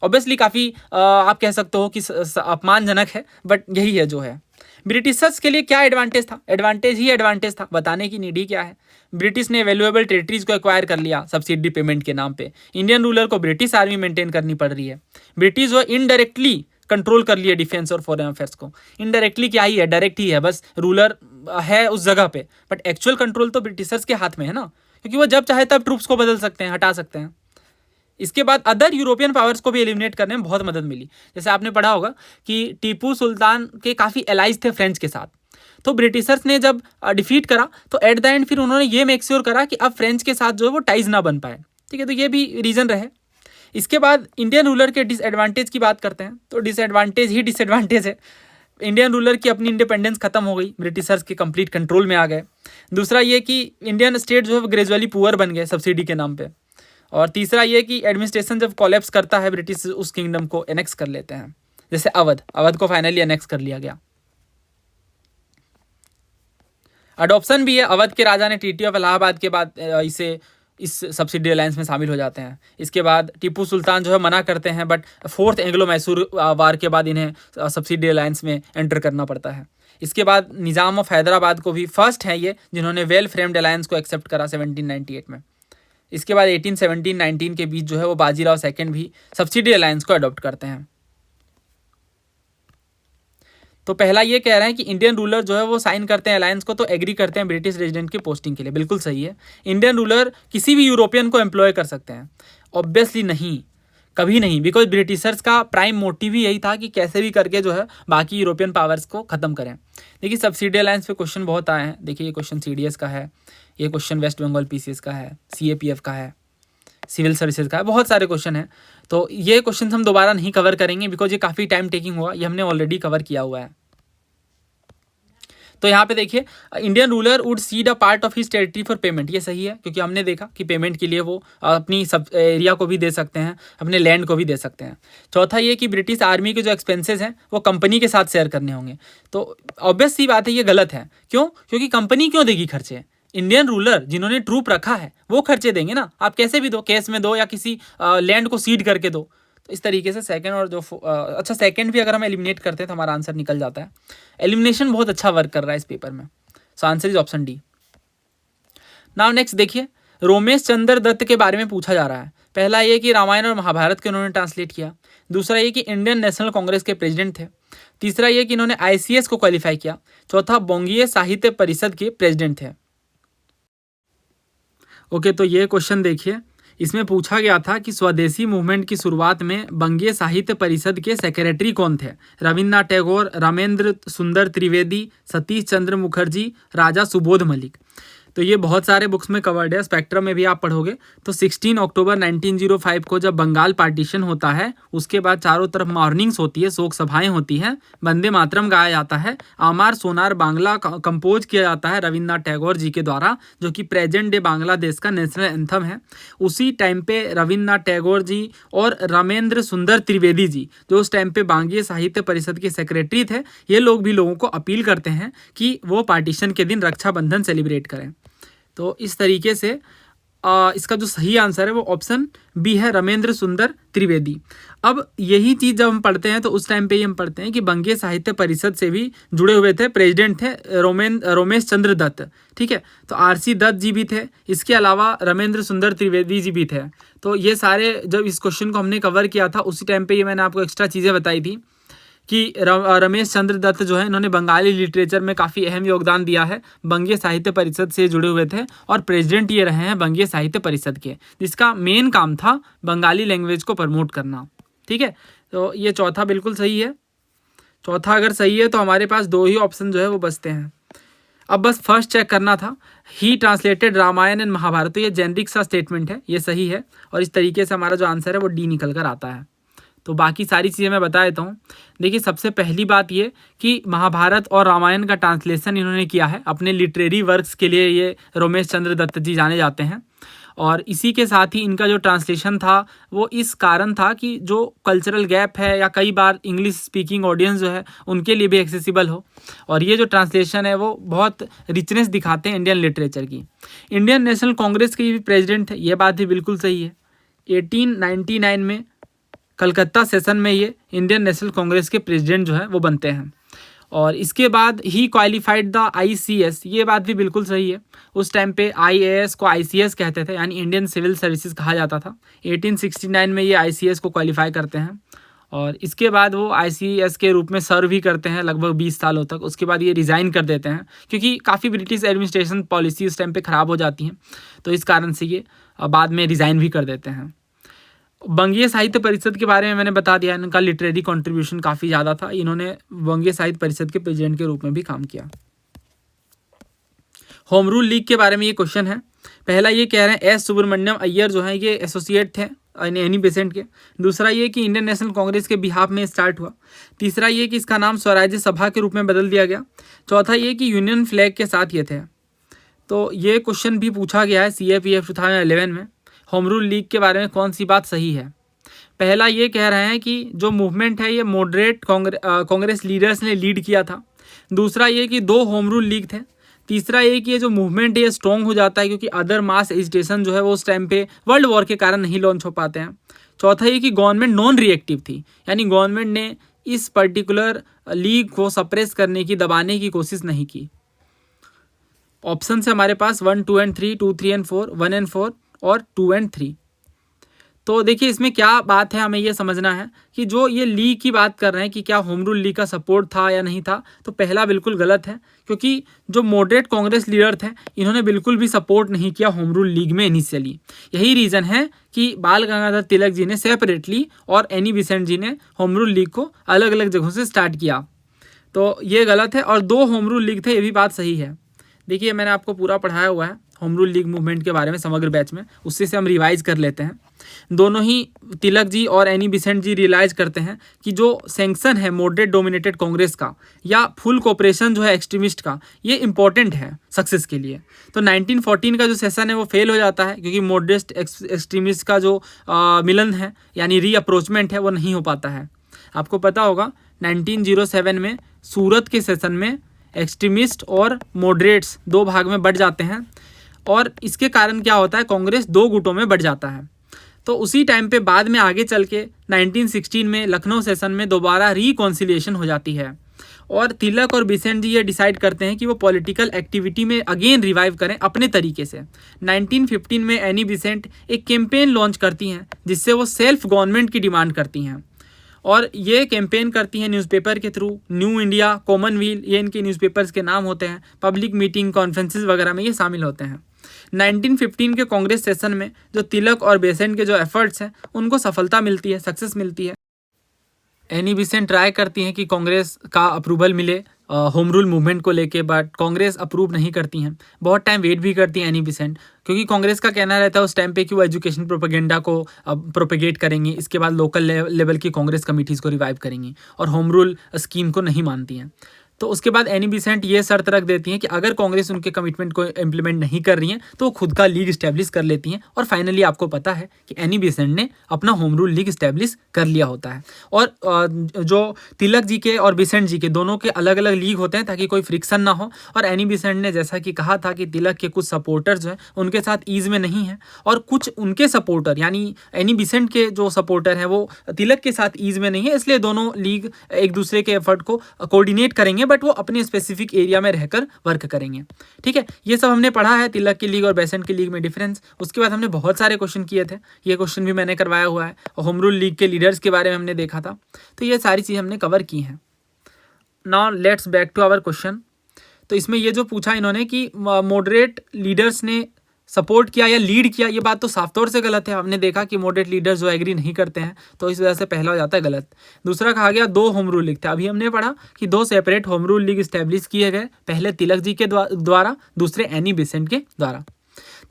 ऑब्वियसली काफ़ी आप कह सकते हो कि अपमानजनक है, बट यही है जो है। ब्रिटिशर्स के लिए क्या एडवांटेज था? एडवांटेज ही एडवांटेज था, बताने की नीड ही क्या है। ब्रिटिश ने वैल्यूएबल टेरिटरीज को एक्वायर कर लिया सब्सिडी पेमेंट के नाम पे। इंडियन रूलर को ब्रिटिश आर्मी मेंटेन करनी पड़ रही है। ब्रिटिश जो इनडायरेक्टली कंट्रोल कर लिया डिफेंस और फॉरेन अफेयर्स को। इनडायरेक्टली क्या ही है, डायरेक्ट ही है, बस रूलर है उस जगह पे, बट एक्चुअल कंट्रोल तो ब्रिटिशर्स के हाथ में है ना, क्योंकि वो जब चाहे तब ट्रूप्स को बदल सकते हैं, हटा सकते हैं। इसके बाद अदर यूरोपियन पावर्स को भी एलिमिनेट करने में बहुत मदद मिली। जैसे आपने पढ़ा होगा कि टीपू सुल्तान के काफ़ी एलाइज थे फ्रेंच के साथ, तो ब्रिटिशर्स ने जब डिफीट करा तो एट द एंड फिर उन्होंने ये मेक श्योर करा कि अब फ्रेंच के साथ जो है वो टाइज ना बन पाए। ठीक है, तो ये भी रीज़न रहे। इसके बाद इंडियन रूलर के डिसएडवांटेज की बात करते हैं, तो डिसएडवांटेज ही डिसएडवांटेज है। इंडियन रूलर की अपनी इंडिपेंडेंस खत्म हो गई, ब्रिटिशर्स के कंप्लीट कंट्रोल में आ गए। दूसरा ये कि इंडियन स्टेट जो है ग्रेजुअली पुअर बन गए सब्सिडी के नाम पे। और तीसरा ये कि एडमिनिस्ट्रेशन जब कोलैप्स करता है, ब्रिटिश उस किंगडम को एनेक्स कर लेते हैं। जैसे अवध को फाइनली एनेक्स कर लिया गया। अडॉप्शन भी है, अवध के राजा ने ट्रीटी ऑफ इलाहाबाद के बाद इस सब्सिडी अलायंस में शामिल हो जाते हैं। इसके बाद टीपू सुल्तान जो है मना करते हैं, बट फोर्थ एंग्लो मैसूर वार के बाद इन्हें सब्सिडी अलायंस में एंटर करना पड़ता है। इसके बाद निज़ाम ऑफ हैदराबाद को भी फर्स्ट है ये जिन्होंने वेल फ्रेम्ड अलायंस को एक्सेप्ट करा 1798 में। इसके बाद 1817-19 के बीच जो है वो बाजीराव सेकंड भी सब्सिडी अलायंस को अडॉप्ट करते हैं। तो पहला ये कह रहे हैं कि इंडियन रूलर जो है वो साइन करते हैं अलायंस को तो एग्री करते हैं ब्रिटिश रेजिडेंट की पोस्टिंग के लिए। बिल्कुल सही है। इंडियन रूलर किसी भी यूरोपियन को एम्प्लॉय कर सकते हैं? ऑब्वियसली नहीं, कभी नहीं, बिकॉज ब्रिटिशर्स का प्राइम मोटिव ही यही था कि कैसे भी करके जो है बाकी यूरोपियन पावर्स को ख़त्म करें। देखिए सब्सिडी अलायंस पे क्वेश्चन बहुत आए हैं। देखिए ये क्वेश्चन CDS का है, ये क्वेश्चन वेस्ट बंगाल PCS का है, CAPF का है, सिविल सर्विसेज का है, बहुत सारे क्वेश्चन हैं। तो ये क्वेश्चन हम दोबारा नहीं कवर करेंगे बिकॉज ये काफ़ी टाइम टेकिंग हुआ, ये हमने ऑलरेडी कवर किया हुआ है। तो यहाँ पे देखिए Indian ruler would seed a part of his territory for payment, ये सही है क्योंकि हमने देखा कि पेमेंट के लिए वो अपनी सब एरिया को भी दे सकते हैं, अपने लैंड को भी दे सकते हैं। चौथा ये कि ब्रिटिश आर्मी के जो एक्सपेंसेस हैं वो कंपनी के साथ शेयर करने होंगे। तो ऑब्वियस सी बात है ये गलत है। क्यों? क्योंकि कंपनी क्यों देगी खर्चे? इंडियन रूलर जिन्होंने ट्रूप रखा है वो खर्चे देंगे ना। आप कैसे भी दो, कैश में दो या किसी लैंड को सीड करके दो। तो इस तरीके से सेकंड और जो अच्छा सेकंड भी अगर हम एलिमिनेट करते हैं तो हमारा आंसर निकल जाता है। एलिमिनेशन बहुत अच्छा वर्क कर रहा है इस पेपर में। So answer is option D. Now next देखिए रोमेश चंद्र दत्त के बारे में पूछा जा रहा है। पहला ये कि रामायण और महाभारत के उन्होंने ट्रांसलेट किया। दूसरा ये कि इंडियन नेशनल कांग्रेस के प्रेसिडेंट थे। तीसरा ये कि इन्होंने ICS को क्वालिफाई किया। चौथा बंगीय साहित्य परिषद के प्रेसिडेंट थे। ओके, तो ये क्वेश्चन देखिए, इसमें पूछा गया था कि स्वदेशी मूवमेंट की शुरुआत में बंगीय साहित्य परिषद के सेक्रेटरी कौन थे? रविन्द्रनाथ टैगोर, रामेंद्र सुंदर त्रिवेदी, सतीश चंद्र मुखर्जी, राजा सुबोध मलिक। तो ये बहुत सारे बुक्स में कवर्ड है, स्पेक्ट्रम में भी आप पढ़ोगे। तो 16 अक्टूबर 1905 को जब बंगाल पार्टीशन होता है उसके बाद चारों तरफ मॉर्निंग्स होती है, शोक सभाएं होती हैं, वंदे मातरम गाया जाता है, आमार सोनार बांग्ला कंपोज किया जाता है रविन्द्रनाथ टैगोर जी के द्वारा, जो कि प्रेजेंट डे बांग्लादेश का नेशनल एंथम है। उसी टाइम पे रविन्द्रनाथ टैगोर जी और रामेंद्र सुंदर त्रिवेदी जी जो उस टाइम पे बंगीय साहित्य परिषद के सेक्रेटरी थे, ये लोग भी लोगों को अपील करते हैं कि वो पार्टीशन के दिन रक्षाबंधन सेलिब्रेट करें। तो इस तरीके से इसका जो सही आंसर है वो ऑप्शन बी है, रामेंद्र सुंदर त्रिवेदी। अब यही चीज़ जब हम पढ़ते हैं तो उस टाइम पे ही हम पढ़ते हैं कि बंगीय साहित्य परिषद से भी जुड़े हुए थे, प्रेसिडेंट थे रोमेश चंद्र दत्त। ठीक है, तो RC दत्त जी भी थे, इसके अलावा रामेंद्र सुंदर त्रिवेदी जी भी थे। तो ये सारे जब इस क्वेश्चन को हमने कवर किया था उसी टाइम पर ये मैंने आपको एक्स्ट्रा चीज़ें बताई थी कि रमेश चंद्र दत्त जो है इन्होंने बंगाली लिटरेचर में काफ़ी अहम योगदान दिया है, बंगीय साहित्य परिषद से जुड़े हुए थे और प्रेसिडेंट ये रहे हैं बंगीय साहित्य परिषद के, जिसका मेन काम था बंगाली लैंग्वेज को प्रमोट करना। ठीक है, तो ये चौथा बिल्कुल सही है। चौथा अगर सही है तो हमारे पास दो ही ऑप्शन जो है वो बचते हैं। अब बस फर्स्ट चेक करना था, he translated Ramayana and Mahabharata, तो ये जेनरिक सा स्टेटमेंट है, ये सही है और इस तरीके से हमारा जो आंसर है वो डी निकल कर आता है। तो बाकी सारी चीज़ें मैं बता देता हूँ। देखिए सबसे पहली बात ये कि महाभारत और रामायण का ट्रांसलेशन इन्होंने किया है अपने लिटरेरी वर्क्स के लिए, ये रोमेश चंद्र दत्त जी जाने जाते हैं। और इसी के साथ ही इनका जो ट्रांसलेशन था वो इस कारण था कि जो कल्चरल गैप है या कई बार इंग्लिश स्पीकिंग ऑडियंस जो है उनके लिए भी एक्सेसिबल हो, और ये जो ट्रांसलेशन है वो बहुत रिचनेस दिखाते हैं इंडियन लिटरेचर की। इंडियन नेशनल कांग्रेस के भी प्रेसिडेंट है, ये बात भी बिल्कुल सही है। 1899 में कलकत्ता सेशन में ये इंडियन नेशनल कांग्रेस के प्रेसिडेंट जो है वो बनते हैं, और इसके बाद ही क्वालिफाइड द ICS, ये बात भी बिल्कुल सही है। उस टाइम पे IAS को ICS कहते थे, यानी इंडियन सिविल सर्विसेज कहा जाता था। 1869 में ये ICS को क्वालिफाई करते हैं, और इसके बाद वो ICS के रूप में सर्व भी करते हैं लगभग 20 सालों तक। उसके बाद ये रिज़ाइन कर देते हैं क्योंकि काफ़ी ब्रिटिश एडमिनिस्ट्रेशन पॉलिसी उस टाइम पे ख़राब हो जाती हैं, तो इस कारण से ये बाद में रिज़ाइन भी कर देते हैं। बंगीय साहित्य परिषद के बारे में मैंने बता दिया, इनका लिटरेरी कंट्रीब्यूशन काफ़ी ज़्यादा था। इन्होंने बंगीय साहित्य परिषद के प्रेसिडेंट के रूप में भी काम किया। होम रूल लीग के बारे में ये क्वेश्चन है। पहला ये कह रहे हैं S सुब्रमण्यम अय्यर जो है ये एसोसिएट थे एनी बेसेंट के। दूसरा ये कि इंडियन नेशनल कांग्रेस के बिहाफ में स्टार्ट हुआ। तीसरा ये कि इसका नाम स्वराज्य सभा के रूप में बदल दिया गया। चौथा ये कि यूनियन फ्लैग के साथ ये थे। तो ये क्वेश्चन भी पूछा गया है CAPF 2011 में। होम रूल लीग के बारे में कौन सी बात सही है? पहला ये कह रहे हैं कि जो मूवमेंट है ये मॉडरेट कांग्रेस लीडर्स ने लीड किया था। दूसरा ये कि 2 होम रूल लीग थे। तीसरा ये कि ये जो मूवमेंट है ये स्ट्रॉन्ग हो जाता है क्योंकि अदर मास एजिटेशन जो है वो उस टाइम पे वर्ल्ड वॉर के कारण नहीं लॉन्च हो पाते हैं। चौथा ये कि गवर्नमेंट नॉन रिएक्टिव थी, यानी गवर्नमेंट ने इस पर्टिकुलर लीग को सप्रेस करने की, दबाने की कोशिश नहीं की। ऑप्शन है हमारे पास 1, 2 and 3, 2, 3 and 4, 1 and 4 और 2 and 3। तो देखिए इसमें क्या बात है, हमें ये समझना है कि जो ये लीग की बात कर रहे हैं कि क्या होम रूल लीग का सपोर्ट था या नहीं था, तो पहला बिल्कुल गलत है क्योंकि जो मॉडरेट कांग्रेस लीडर थे इन्होंने बिल्कुल भी सपोर्ट नहीं किया होम रूल लीग में इनिशियली। यही रीज़न है कि बाल गंगाधर तिलक जी ने सेपरेटली और एनी बेसेंट जी ने होम रूल लीग को अलग अलग जगहों से स्टार्ट किया, तो ये गलत है। और 2 होम रूल लीग थे, ये भी बात सही है। देखिए मैंने आपको पूरा पढ़ाया हुआ है होम रूल लीग मूवमेंट के बारे में समग्र बैच में, उससे से हम रिवाइज कर लेते हैं। दोनों ही तिलक जी और एनी बेसेंट जी रियलाइज करते हैं कि जो सैंक्शन है मॉडरेट डोमिनेटेड कांग्रेस का या फुल कोऑपरेशन जो है एक्सट्रीमिस्ट का, ये इंपॉर्टेंट है सक्सेस के लिए। तो 1914 का जो सेशन है वो फेल हो जाता है क्योंकि मॉडरेट एक्सट्रीमिस्ट का जो मिलन है यानी रीअप्रोचमेंट है वो नहीं हो पाता है। आपको पता होगा 1907 में सूरत के सेशन में एक्सट्रीमिस्ट और मॉडरेट्स 2 भाग में बढ़ जाते हैं, और इसके कारण क्या होता है, कांग्रेस 2 गुटों में बढ़ जाता है। तो उसी टाइम पे बाद में आगे चल के 1916 में लखनऊ सेशन में दोबारा रिकॉन्सिलिएशन हो जाती है, और तिलक और बेसेंट जी ये डिसाइड करते हैं कि वो पॉलिटिकल एक्टिविटी में अगेन रिवाइव करें अपने तरीके से। 1915 में एनी बेसेंट एक कैंपेन लॉन्च करती हैं जिससे वो सेल्फ गवर्नमेंट की डिमांड करती हैं, और ये कैंपेन करती हैं न्यूज़पेपर के थ्रू। न्यू इंडिया, कॉमनवेल्थ, ये इनके न्यूज़पेपर्स के नाम होते हैं। पब्लिक मीटिंग, कॉन्फ्रेंसेस वगैरह में ये शामिल होते हैं। 1915 के कांग्रेस सेशन में जो तिलक और बेसेंट के जो एफर्ट्स हैं उनको सफलता मिलती है, सक्सेस मिलती है। एनी बेसेंट ट्राई करती हैं कि कांग्रेस का अप्रूवल मिले होम रूल मूवमेंट को लेके, बट कांग्रेस अप्रूव नहीं करती हैं। बहुत टाइम वेट भी करती हैं एनी बेसेंट, क्योंकि कांग्रेस का कहना रहता है उस टाइम पे कि वो एजुकेशन प्रोपेगेंडा को प्रोपेगेट करेंगी, इसके बाद लोकल लेवल की कांग्रेस कमिटीज़ को रिवाइव करेंगी, और होम रूल स्कीम को नहीं मानती हैं। तो उसके बाद एनी बेसेंट ये शर्त रख देती हैं कि अगर कांग्रेस उनके कमिटमेंट को इम्प्लीमेंट नहीं कर रही है तो वो खुद का लीग इस्टेब्लिश कर लेती हैं, और फाइनली आपको पता है कि एनी बेसेंट ने अपना होम रूल लीग इस्टेब्लिश कर लिया होता है। और जो तिलक जी के और बेसेंट जी के दोनों के अलग अलग लीग होते हैं ताकि कोई फ्रिक्शन ना हो, और एनी बेसेंट ने जैसा कि कहा था कि तिलक के कुछ सपोर्टर जो हैं उनके साथ ईज में नहीं है, और कुछ उनके सपोर्टर यानी एनी बेसेंट के जो सपोर्टर हैं वो तिलक के साथ ईज में नहीं है, इसलिए दोनों लीग एक दूसरे के एफर्ट को कोऑर्डिनेट करेंगे, बट वो अपने स्पेसिफिक एरिया में रहकर वर्क करेंगे। ठीक है, ये सब हमने पढ़ा है तिलक की लीग और बेसेंट की लीग में डिफरेंस। उसके बाद हमने बहुत सारे क्वेश्चन किए थे, ये क्वेश्चन भी मैंने करवाया हुआ है, और होम रूल लीग के लीडर्स के बारे में हमने देखा था। तो ये सारी चीज़ हमने कवर की हैं। Now let's back to our question. तो इसमें ये जो पूछा इन्होंने कि मॉडरेट लीडर्स ने सपोर्ट किया या लीड किया, ये बात तो साफ तौर से गलत है। हमने देखा कि मॉडरेट लीडर्स जो एग्री नहीं करते हैं, तो इस वजह से पहला हो जाता है गलत। दूसरा कहा गया 2 होम रूल लीग थे। अभी हमने पढ़ा कि 2 separate home Rule league establish किए गए, पहले तिलक जी के द्वारा, दूसरे एनी बेसेंट के द्वारा।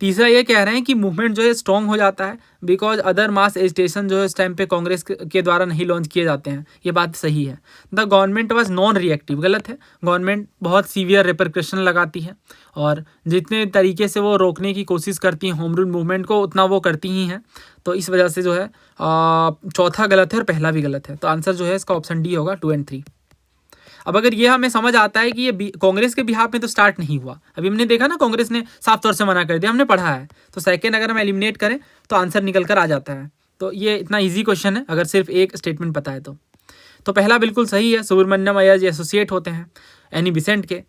तीसरा ये कह रहे हैं कि मूवमेंट जो है स्ट्रॉन्ग हो जाता है बिकॉज अदर मास एजिटेशन जो है इस टाइम पे कांग्रेस के द्वारा नहीं लॉन्च किए जाते हैं। ये बात सही है। The government was non reactive, गलत है। गवर्नमेंट बहुत सीवियर रिपरकशन लगाती है और जितने तरीके से वो रोकने की कोशिश करती हैं होम रूल मूवमेंट को उतना वो करती ही हैं। तो इस वजह से जो है चौथा गलत है और पहला भी गलत है। तो आंसर जो है इसका ऑप्शन डी होगा 2 और 3। अब अगर ये हमें समझ आता है कि ये कांग्रेस के बिहाफ में तो स्टार्ट नहीं हुआ, अभी हमने देखा ना कांग्रेस ने साफ तौर से मना कर दिया, हमने पढ़ा है। तो सेकंड अगर हम एलिमिनेट करें तो आंसर निकल कर आ जाता है। तो ये इतना इजी क्वेश्चन है अगर सिर्फ एक स्टेटमेंट पता है तो पहला बिल्कुल सही है। सुब्रमण्यम अय्यर जी एसोसिएट होते हैं एनी बेसेंट के।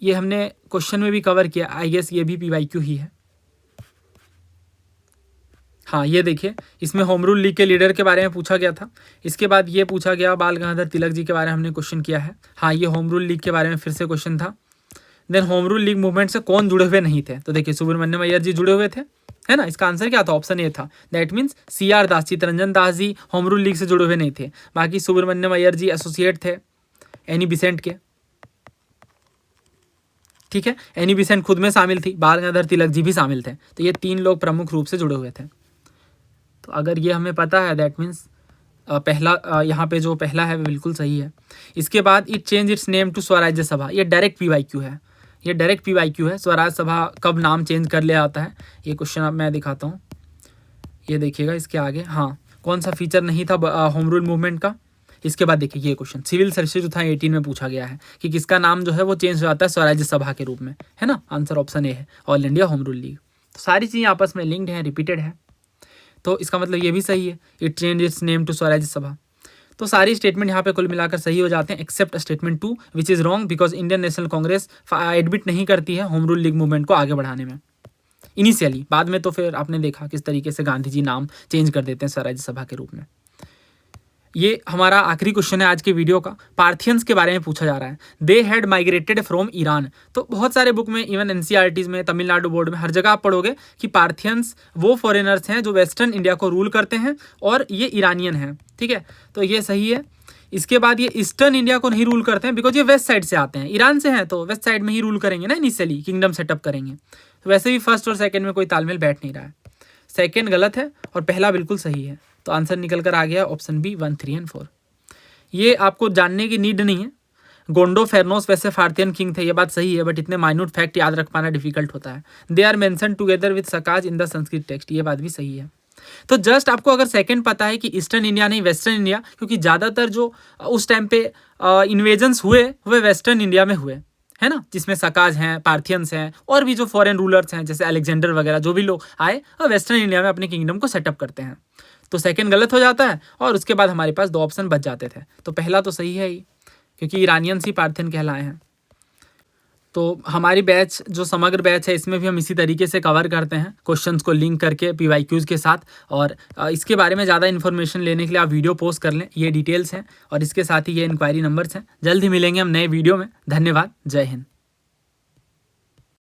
ये हमने क्वेश्चन में भी कवर किया, आई गेस ये भी PYQ ही है। हाँ ये देखिए, इसमें होम रूल लीग के लीडर के बारे में पूछा गया था। इसके बाद ये पूछा गया बाल गंगाधर तिलक जी के बारे में हमने क्वेश्चन किया है। हाँ ये होम रूल लीग के बारे में फिर से क्वेश्चन था। Then Home Rule League movement से कौन जुड़े हुए नहीं थे, तो देखिए सुब्रमण्यम अय्यर जी जुड़े हुए थे, है ना। इसका आंसर क्या था, ऑप्शन ए था। That means CR Das, Chittaranjan Das ji Home Rule League से जुड़े हुए नहीं थे। बाकी सुब्रमण्यम अय्यर जी एसोसिएट थे एनी बेसेंट के, ठीक है। एनी बेसेंट खुद में शामिल थी, बाल गंगाधर तिलक जी भी शामिल थे। तो ये 3 लोग प्रमुख रूप से जुड़े हुए थे। तो अगर ये हमें पता है दैट मीन्स पहला यहाँ पे जो पहला है वो बिल्कुल सही है। इसके बाद it change its name to Swarajya Sabha, ये डायरेक्ट PYQ है। ये डायरेक्ट PYQ है। स्वराज सभा कब नाम चेंज कर लिया जाता है, ये क्वेश्चन अब मैं दिखाता हूँ। ये देखिएगा इसके आगे, हाँ कौन सा फीचर नहीं था होम रूल मूवमेंट का। इसके बाद देखिए ये क्वेश्चन सिविल सर्विस 2018 में पूछा गया है कि किसका नाम जो है वो चेंज हो जाता है स्वराज्य सभा के रूप में, है ना। आंसर ऑप्शन ए है, all India home Rule league. तो सारी चीज़ें आपस में लिंक्ड हैं, रिपीटेड है। तो इसका मतलब ये भी सही है, it change its name to Swarajya Sabha. तो सारी स्टेटमेंट यहाँ पे कुल मिलाकर सही हो जाते हैं except statement 2 which is wrong because Indian national Congress admit नहीं करती है होम रूल लीग मूवमेंट को आगे बढ़ाने में इनिशियली। बाद में तो फिर आपने देखा किस तरीके से गांधी जी नाम चेंज कर देते हैं स्वराज्य सभा के रूप में। ये हमारा आखिरी क्वेश्चन है आज के वीडियो का। पार्थियंस के बारे में पूछा जा रहा है। They had migrated from Iran. तो बहुत सारे बुक में, इवन NCERTs में, तमिलनाडु बोर्ड में, हर जगह आप पढ़ोगे कि पार्थियंस वो फॉरेनर्स हैं जो वेस्टर्न इंडिया को रूल करते हैं और ये ईरानियन हैं, ठीक है। तो ये सही है। इसके बाद ये ईस्टर्न इंडिया को नहीं रूल करते हैं बिकॉज ये वेस्ट साइड से आते हैं, ईरान से हैं तो वेस्ट साइड में ही रूल करेंगे ना, इनिशियली किंगडम सेटअप करेंगे। तो वैसे भी फर्स्ट और सेकेंड में कोई तालमेल बैठ नहीं रहा है। सेकेंड गलत है और पहला बिल्कुल सही है। तो आंसर निकल कर आ गया ऑप्शन बी 1, 3 और 4। ये आपको जानने की नीड नहीं है। गोंडो फेरनोस वैसे फार्थियन किंग थे, ये बात सही है, बट इतने माइन्यूट फैक्ट याद रख पाना डिफिकल्ट होता है। They are mention together with Sakas in the Sanskrit text, ये बात भी सही है। तो जस्ट आपको अगर सेकंड पता है कि ईस्टर्न इंडिया नहीं वेस्टर्न इंडिया, क्योंकि ज़्यादातर जो उस टाइम पे इन्वेजन्स हुए वे वेस्टर्न इंडिया में हुए, है ना, जिसमें सकाज हैं, पार्थियंस हैं और भी जो फॉरेन रूलर्स हैं जैसे अलेक्जेंडर वगैरह, जो भी लोग आए और वेस्टर्न इंडिया में अपने किंगडम को सेटअप करते हैं। तो सेकंड गलत हो जाता है और उसके बाद हमारे पास 2 ऑप्शन बच जाते थे। तो पहला तो सही है ही, क्योंकि ईरानियंस ही पार्थियन कहलाए हैं। तो हमारी बैच जो समग्र बैच है इसमें भी हम इसी तरीके से कवर करते हैं, क्वेश्चंस को लिंक करके PYQs के साथ। और इसके बारे में ज़्यादा इन्फॉर्मेशन लेने के लिए आप वीडियो पोस्ट कर लें, ये डिटेल्स हैं और इसके साथ ही ये इंक्वायरी नंबर्स हैं। जल्द ही मिलेंगे हम नए वीडियो में। धन्यवाद, जय हिंद।